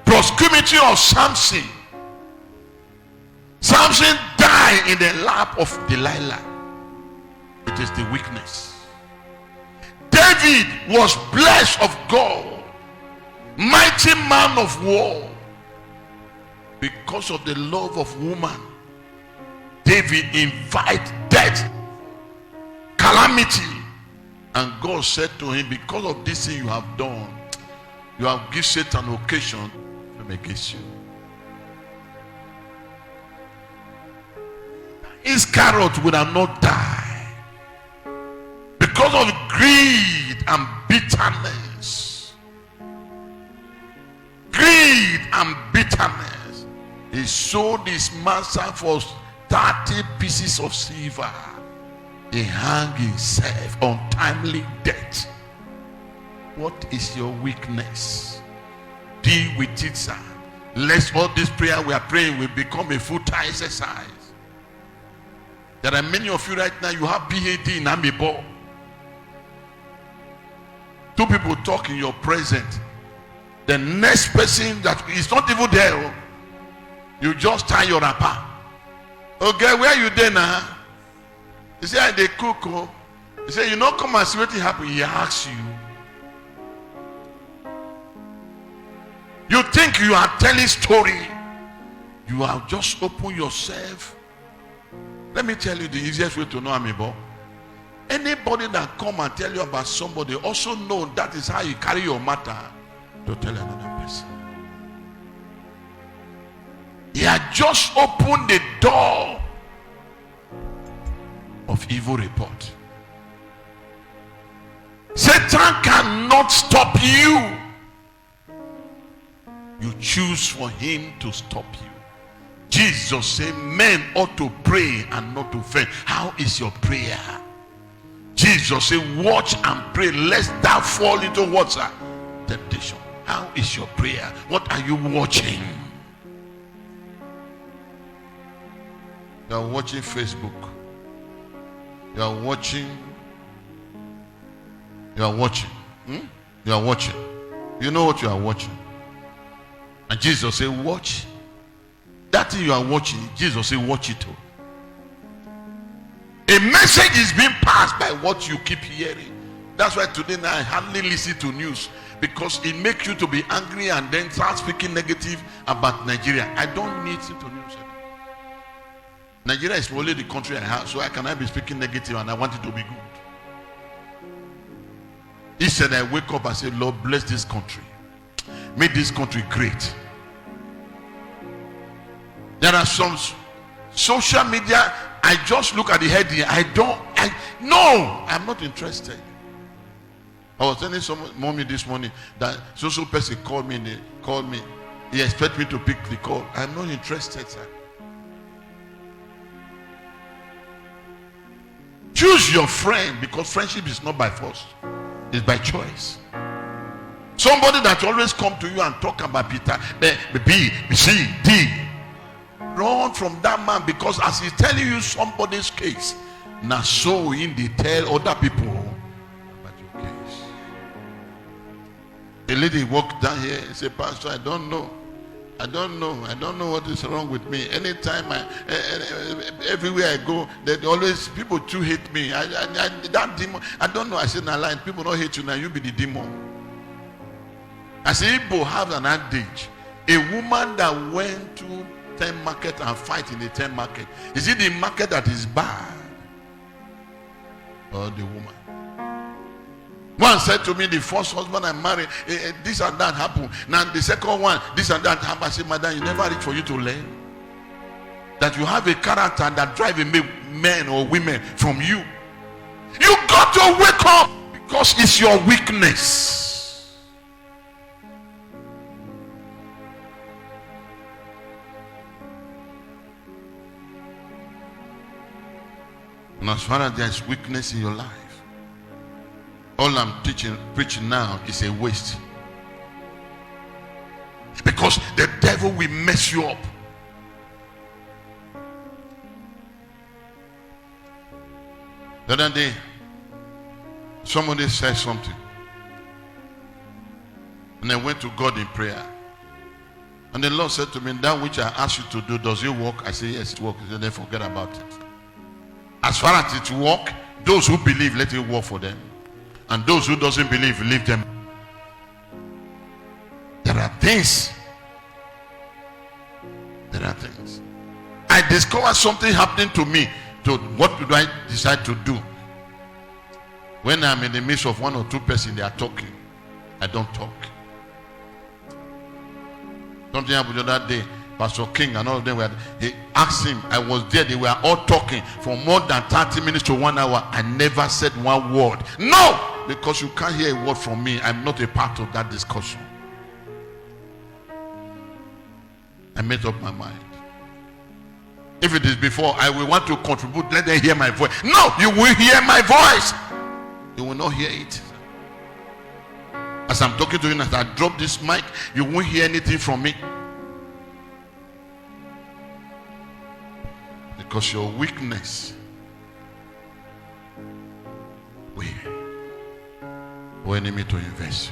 promiscuity of Samson. Samson died in the lap of Delilah. It is the weakness. David was blessed of God, mighty man of war. Because of the love of woman, David invited death, calamity, and God said to him, because of this thing you have done, you have given Satan occasion to come against you. Iscariot would have not died because of greed and bitterness. Greed and bitterness. He sold his master for 30 pieces of silver. He hung himself, untimely death. What is your weakness? Deal with it, sir. Lest all this prayer we are praying will become a full-time exercise. There are many of you right now, you have PhD in Amebo. 2 people talk in your present. The next person that is not even there, you just tie your wrapper. Okay, where you there now? He said, they cook. Oh. He said, you know, come and see what happened. He asks you. You think you are telling story. You have just opened yourself. Let me tell you the easiest way to know Amebo. Anybody that come and tell you about somebody also know that is how you carry your matter to tell another person. He had just opened the door of evil report. Satan cannot stop you. You choose for him to stop you. Jesus said men ought to pray and not to faint. How is your prayer? Jesus said watch and pray lest thou fall into what, sir? Temptation. How is your prayer? What are you watching? You are watching Facebook. You are watching. You are watching. You are watching. You know what you are watching. And Jesus said, watch. That thing you are watching, Jesus said, watch it too. A message is being passed by what you keep hearing. That's why today now I hardly listen to news, because it makes you to be angry and then start speaking negative about Nigeria. I don't need to news. Nigeria is only the country I have, so I cannot be speaking negative and I want it to be good. He said, I wake up and say, Lord, bless this country. Make this country great. There are some social media, I just look at the heading. I'm not interested. I was telling some mommy this morning that social person called me. He expect me to pick the call. I'm not interested, sir. Choose your friend, because friendship is not by force, it's by choice. Somebody that always come to you and talk about Peter, B, C, D. Run from that man, because as he's telling you somebody's case, now so in they tell other people about your case. A lady walked down here and said, Pastor, I don't know what is wrong with me. Anytime everywhere I go, they always, people too hate me. That demon, I don't know. I said, now line, people don't hate you, now you be the demon. I say, Igbo have an adage. A woman that went to 10 market and fight in the 10 market, is it the market that is bad, or the woman? One said to me, the first husband I married, this and that happened. Now the second one, this and that happened. I said, madam, you never reach for you to learn that you have a character that drives men or women from you. You got to wake up, because it's your weakness. And as far as there's weakness in your life, all I'm preaching now is a waste. Because the devil will mess you up. The other day, somebody said something, and I went to God in prayer. And the Lord said to me, that which I asked you to do, does it work? I said, yes, it works. He said, then forget about it. As far as it works, those who believe, let it work for them. And those who doesn't believe, leave them. There are things. I discovered something happening to me. So what do I decide to do? When I'm in the midst of one or two persons, they are talking, I don't talk. Something happened the other day. Pastor King and all of them he asked him, I was there, they were all talking for more than 30 minutes to 1 hour. I never said one word. No! Because you can't hear a word from me. I'm not a part of that discussion. I made up my mind. If it is before, I will want to contribute, let them hear my voice. No! You will hear my voice. You will not hear it. As I'm talking to you, as I drop this mic, you won't hear anything from me. Because your weakness will enemy to invade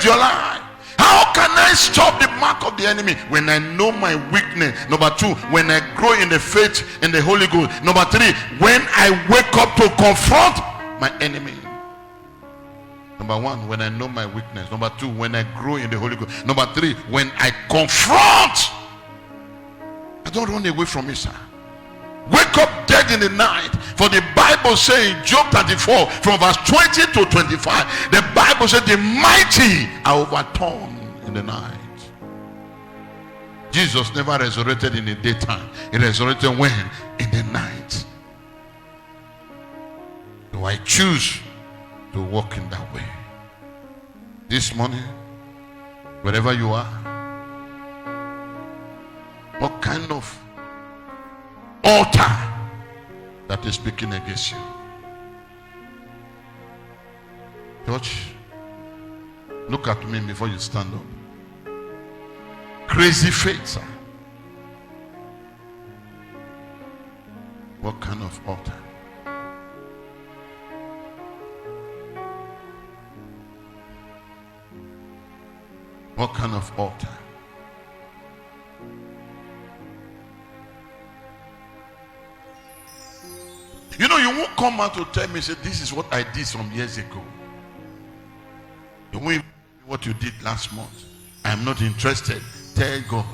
your life. How can I stop the mark of the enemy? When I know my weakness. Number 2, when I grow in the faith and the Holy Ghost. Number 3, when I wake up to confront my enemy. Number 1, when I know my weakness. Number 2, when I grow in the Holy Ghost. Number 3, when I confront. I don't run away from it, sir. Wake up dead in the night. For the Bible says in Job 34 from verse 20 to 25, the Bible says the mighty are overthrown in the night. Jesus never resurrected in the daytime. He resurrected when? In the night. So I choose to walk in that way. This morning, wherever you are, what kind of altar that is speaking against you? Church, look at me before you stand up. Crazy faith, sir. What kind of altar? What kind of altar? You know, you won't come out to tell me, say, this is what I did some years ago. You won't even what you did last month. I'm not interested. Tell God.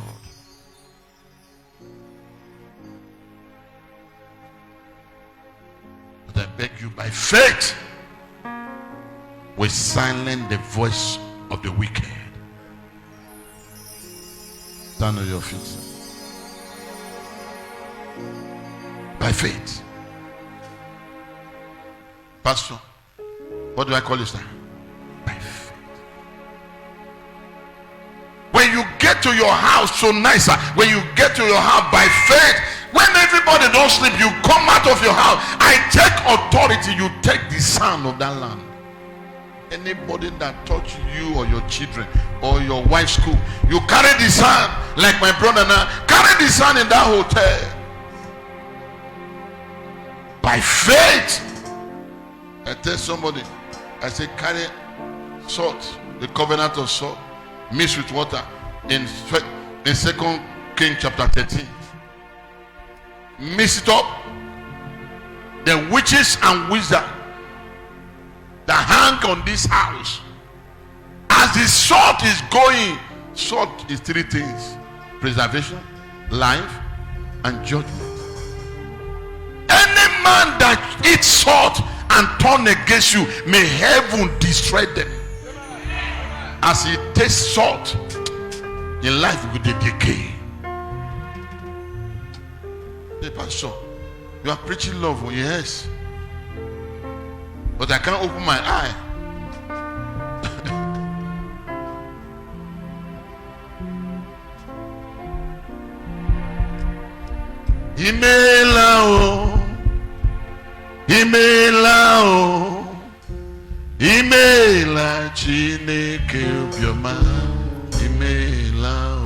But I beg you, by faith, we silence the voice of the wicked. Stand on your feet. By faith. Pastor, what do I call this now? By faith. When you get to your house, so nicer. When you get to your house by faith, when everybody don't sleep, you come out of your house. I take authority, you take the sound of that land. Anybody that touch you or your children or your wife's school, you carry the sand like my brother now. Carry the sand in that hotel. By faith. I tell somebody, I say carry salt, the covenant of salt, mixed with water in 2 Kings chapter 13. Mix it up. The witches and wizards that hang on this house, as the salt is going, salt is 3 things: preservation, life, and judgment. Any man that eats salt and turn against you, may heaven destroy them. As he tastes salt, in life with the decay. Hey, Pastor, you are preaching love. Oh, yes, but I can't open my eye. Imela Chineke obioma. Imela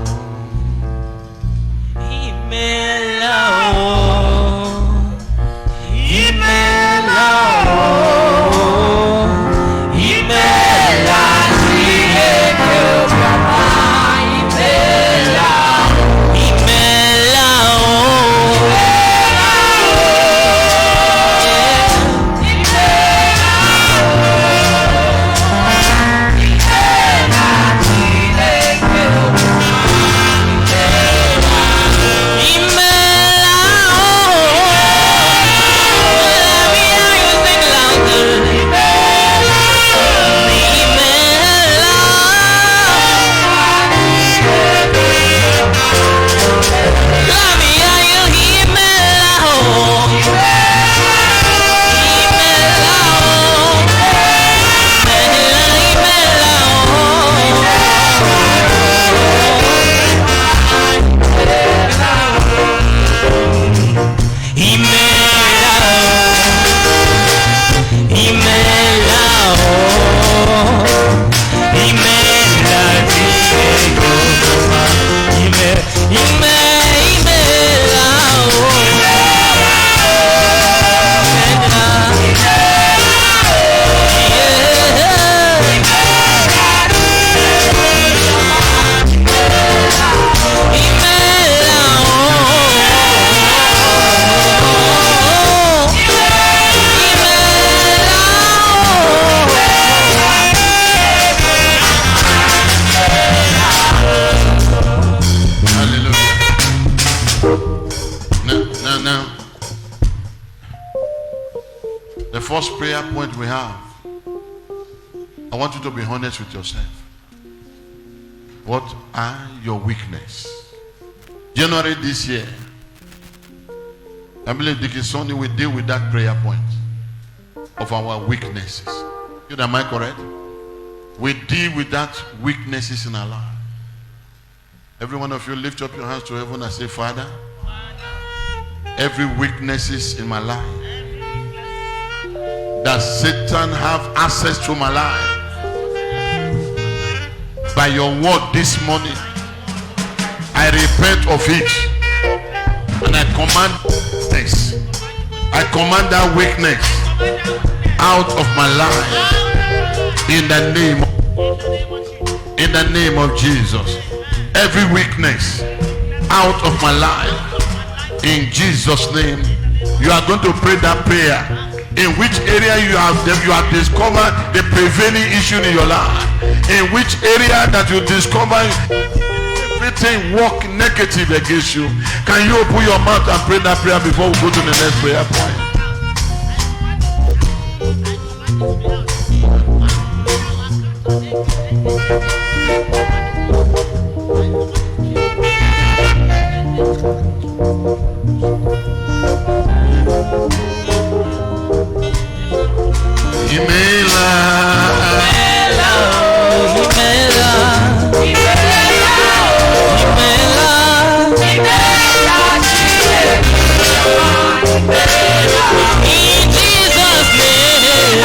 first prayer point we have, I want you to be honest with yourself. What are your weaknesses? January this year, I believe Dickie Sunday will deal with that prayer point of our weaknesses. Am I correct? We deal with that weaknesses in our life. Every one of you lift up your hands to heaven and say, Father, every weaknesses in my life that Satan have access to my life, by your word this morning, I repent of it and I command this. I command that weakness out of my life in the name of Jesus. Every weakness out of my life in Jesus' name. You are going to pray that prayer. In which area you have discovered the prevailing issue in your life, in which area that you discover everything work negative against you, can you open your mouth and pray that prayer before we go to the next prayer point? In Jesus' name.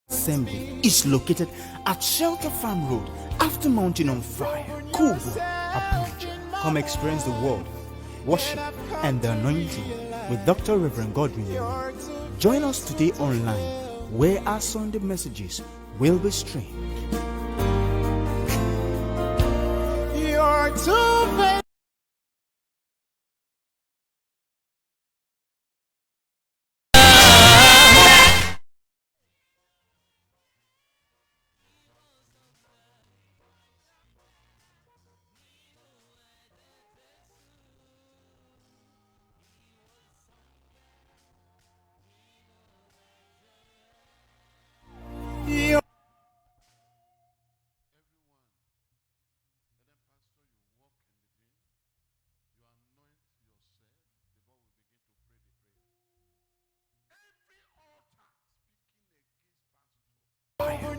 Assembly is located at Shelter Farm Road after Mountain on Fire, Kubu, Abuja. Come experience the word, worship, and the anointing with Dr. Reverend Godwin. Join us today online where our Sunday messages will be streamed. You're too bad.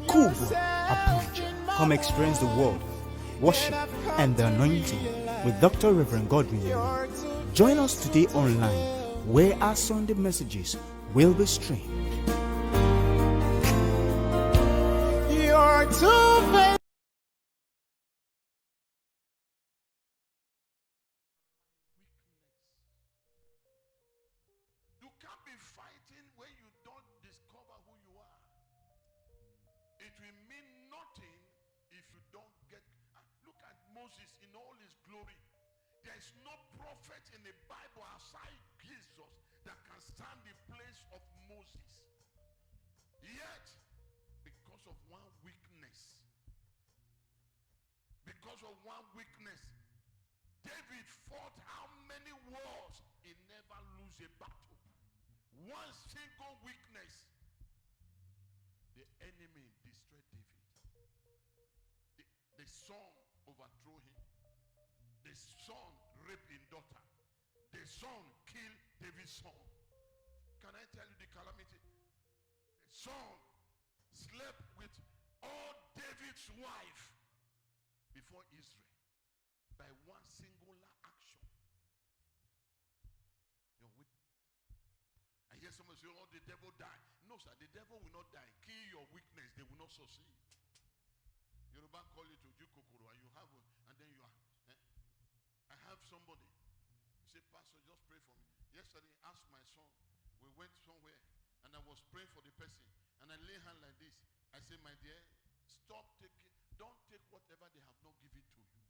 Kubu, Abuja. Come experience the word, worship, and the anointing with Dr. Reverend Godwin. Join us today online where our Sunday messages will be streamed. You're too bad. You can't be fighting when you don't discover who you are. It will mean nothing if you don't get. Look at Moses in all his glory. There is no prophet in the Bible aside Jesus that can stand the place of Moses. Yet, because of one weakness, David fought how many wars? He never lose a battle. One single weakness, the enemy destroyed David. The son overthrew him. The son raped his daughter. The son killed David's son. Can I tell you the calamity? The son slept with all David's wife before Israel by one singular action. Your weakness. I hear someone say, oh, the devil died. No, sir, the devil will not die. Kill your weakness, they will not succeed. Yoruba call you to Jukokoro, and you have, and then you are. I have somebody. Say, Pastor, just pray for me. Yesterday, I asked my son. We went somewhere, and I was praying for the person, and I lay hand like this. I say, my dear, stop taking. Don't take whatever they have not given to you.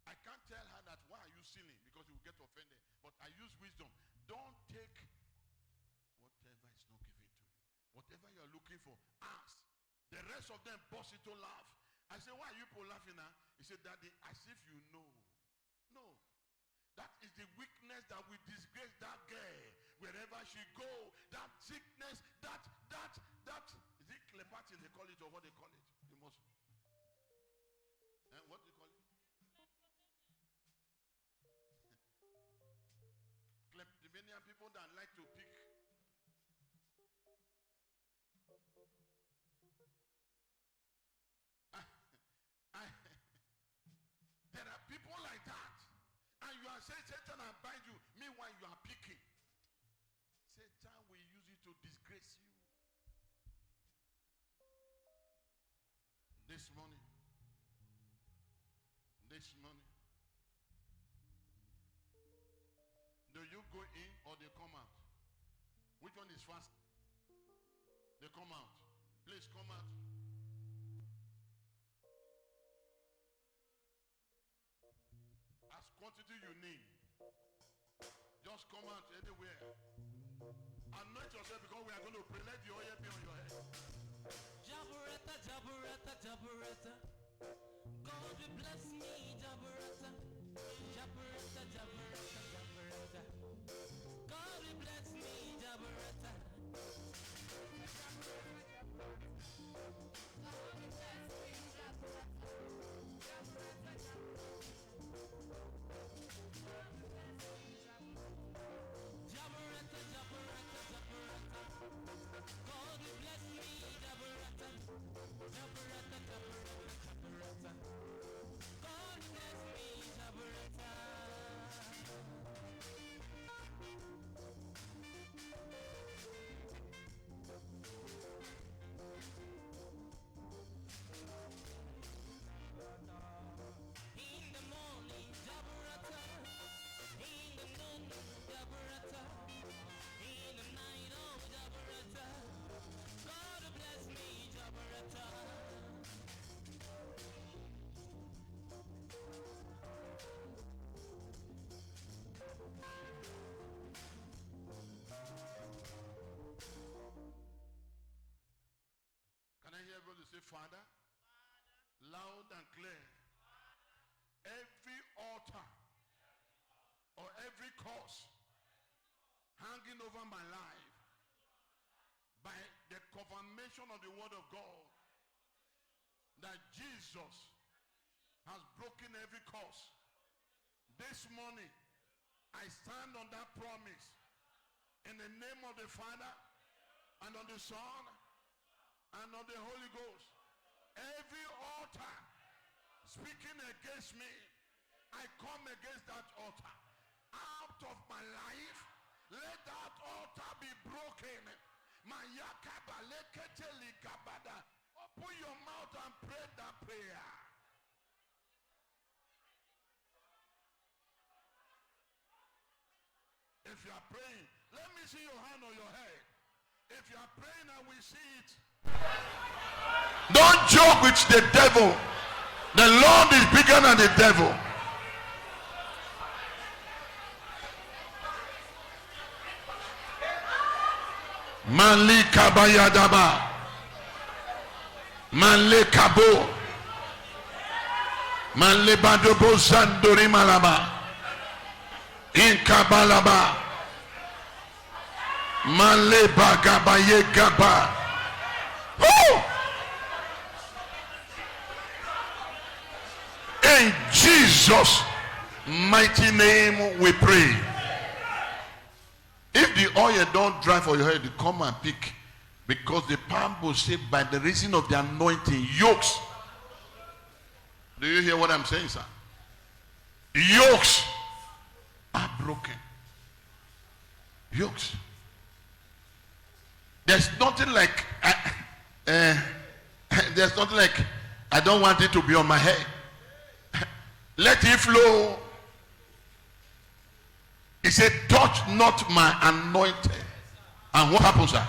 I can't tell her that, why are you stealing? Because you will get offended. But I use wisdom. Don't take whatever is not given to you. Whatever you are looking for, ask. The rest of them burst into laugh. I said, why are you people laughing now? He said, Daddy, as if you know. No. That is the weakness that will disgrace that girl wherever she go. That sickness, that, is it clepati they call it, or what they call it? You must. What do you call it? Kleptomania, people that like to pick. There are people like that. And you are saying, Satan, I bind you. Meanwhile, you are picking. Satan will use it to disgrace you. This morning. Do you go in or they come out? Which one is fast? They come out. Please come out. As quantity you need. Just come out anywhere. Anoint yourself because we are going to pray. Let the oil be on your head. Jaburata, Jaburata, Jaburata. God will bless me, Jaburata. Jaburata, Jaburata, Jaburata. God will bless me, Jaburata. Jaburata, Jaburata, Jaburata. God will bless me, Jaburata. Jaburata, Jaburata, Jaburata. God bless me, Jaburata. everybody say, Father, loud and clear. Every altar or every curse hanging over my life by the confirmation of the word of God that Jesus has broken every curse. This morning, I stand on that promise in the name of the Father and of the Son and of the Holy Ghost. Every altar speaking against me, I come against that altar. Out of my life, let that altar be broken. Open your mouth and pray that prayer. If you are praying, let me see your hand on your head. If you are praying, I will see it. Don't joke with the devil. The Lord is bigger than the devil. Manli kabayadaba. Manle kabo. Manle badobo sandori malaba. Inkabalaba. Manle bagabaye gaba. In Jesus' mighty name we pray. If the oil don't dry for your head, you come and pick. Because the Bible says by the reason of the anointing, yokes. Do you hear what I'm saying, sir? Yokes are broken. Yokes. There's nothing like there's nothing like I don't want it to be on my head. Let it flow. He said, touch not my anointed. And what happens, sir?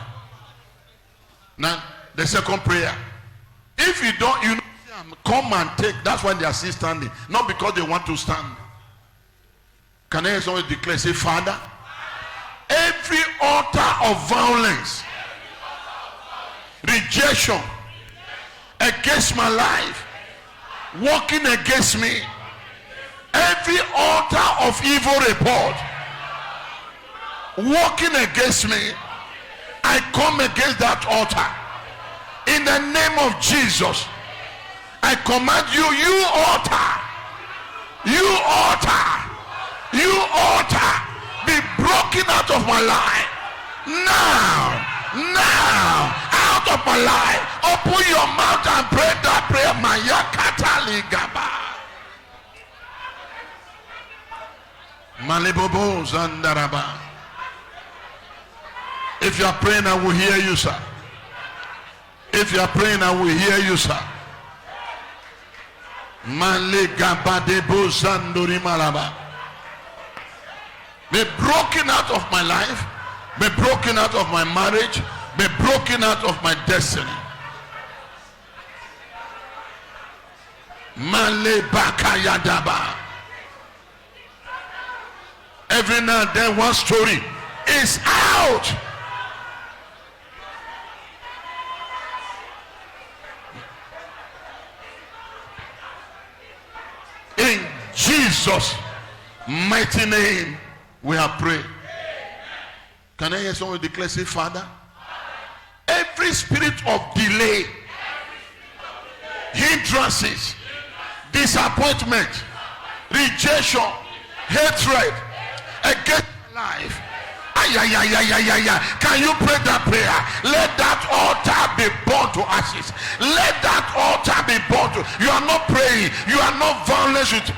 Now, the second prayer. If you don't, you know, come and take. That's why they are still standing. Not because they want to stand. Can I hear someone declare, say, Father, every altar of violence, rejection against my life, working against me, every altar of evil report working against me, I come against that altar in the name of Jesus. I command you, you altar, be broken out of my life now, out of my life. Open your mouth and pray that prayer. Maya katali gaba malibobo zandaraba. If you are praying, I will hear you, sir. If you are praying, I will hear you, sir. Be broken out of my life. Be broken out of my marriage. Be broken out of my destiny. Every now and then one story is out. In Jesus' mighty name we have prayed. Can I hear someone declare, say, Father, every spirit of delay, hindrances, disappointment, rejection, hatred against life, can you pray that prayer? Let that altar be burned to ashes. Let that altar be burned to. You are not praying. You are not violent with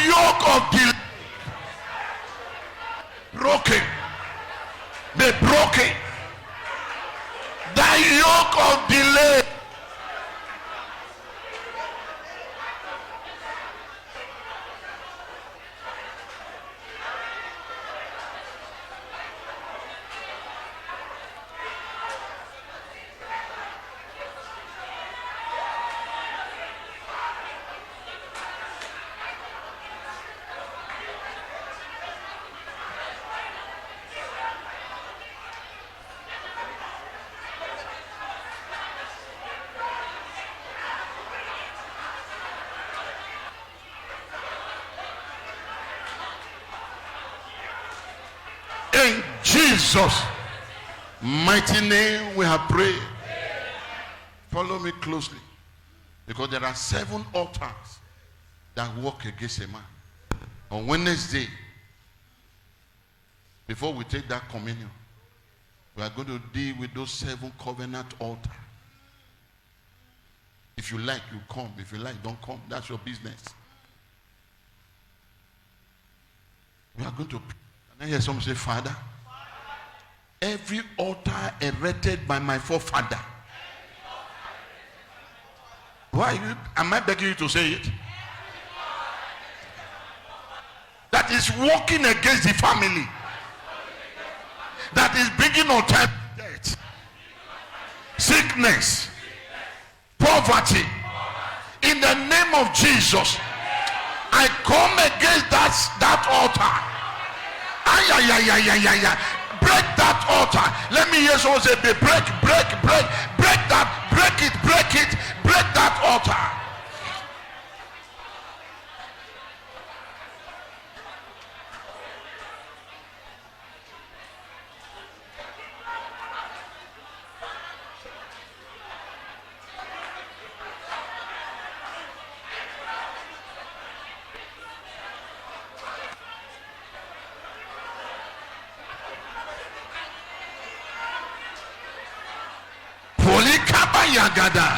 yoke of delay broken, be broken. That yoke of delay In Jesus' mighty name we have prayed. Follow me closely. Because there are 7 altars that work against a man. On Wednesday, before we take that communion, we are going to deal with those 7 covenant altars. If you like, you come. If you like, don't come. That's your business. We are going to pray. Can I hear someone say, Father, every altar erected by my forefather. Why am I begging you to say it? That is working against the family. That is bringing on time death, sickness, poverty. In the name of Jesus, I come against that altar. Break that altar. Let me hear someone say, break that, break that altar. Yagada.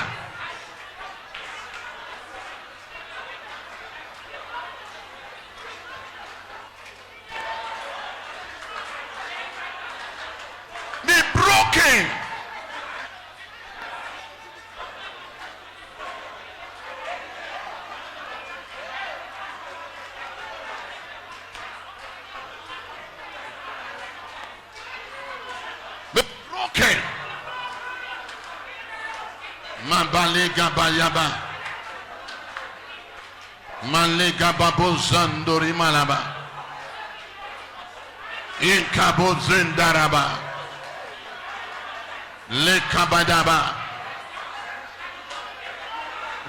Be broken. Be broken. Mabalega bayaba, malega babo zandori malaba, inkabo zendaraba, lekabadaba,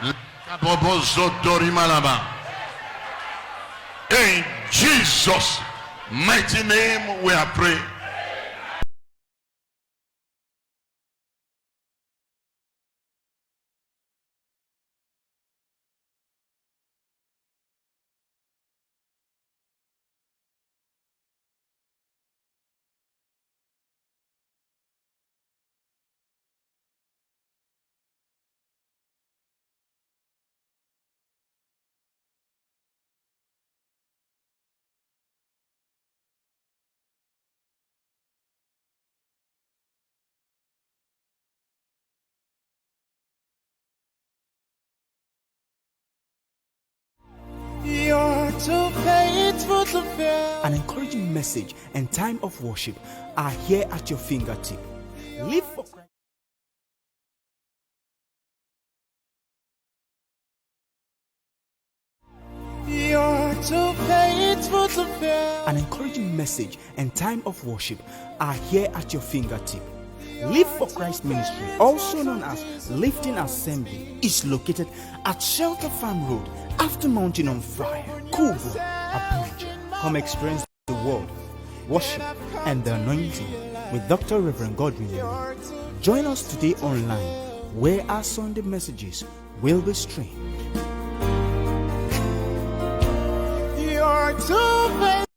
lekabo zodori malaba. In Jesus' mighty name we are praying. You're too faithful to fail. An encouraging message and time of worship are here at your fingertip. Live for Christ. You're too faithful to fail. An encouraging message and time of worship are here at your fingertip. Live for Christ Ministry, also known as Lifting Assembly, is located at Shelter Farm Road, after Mountain on Fire, Kubo, Abuja. Come experience the word, worship, and the anointing with Dr. Reverend Godwin. Join us today online, where our Sunday messages will be streamed. You're too faithful.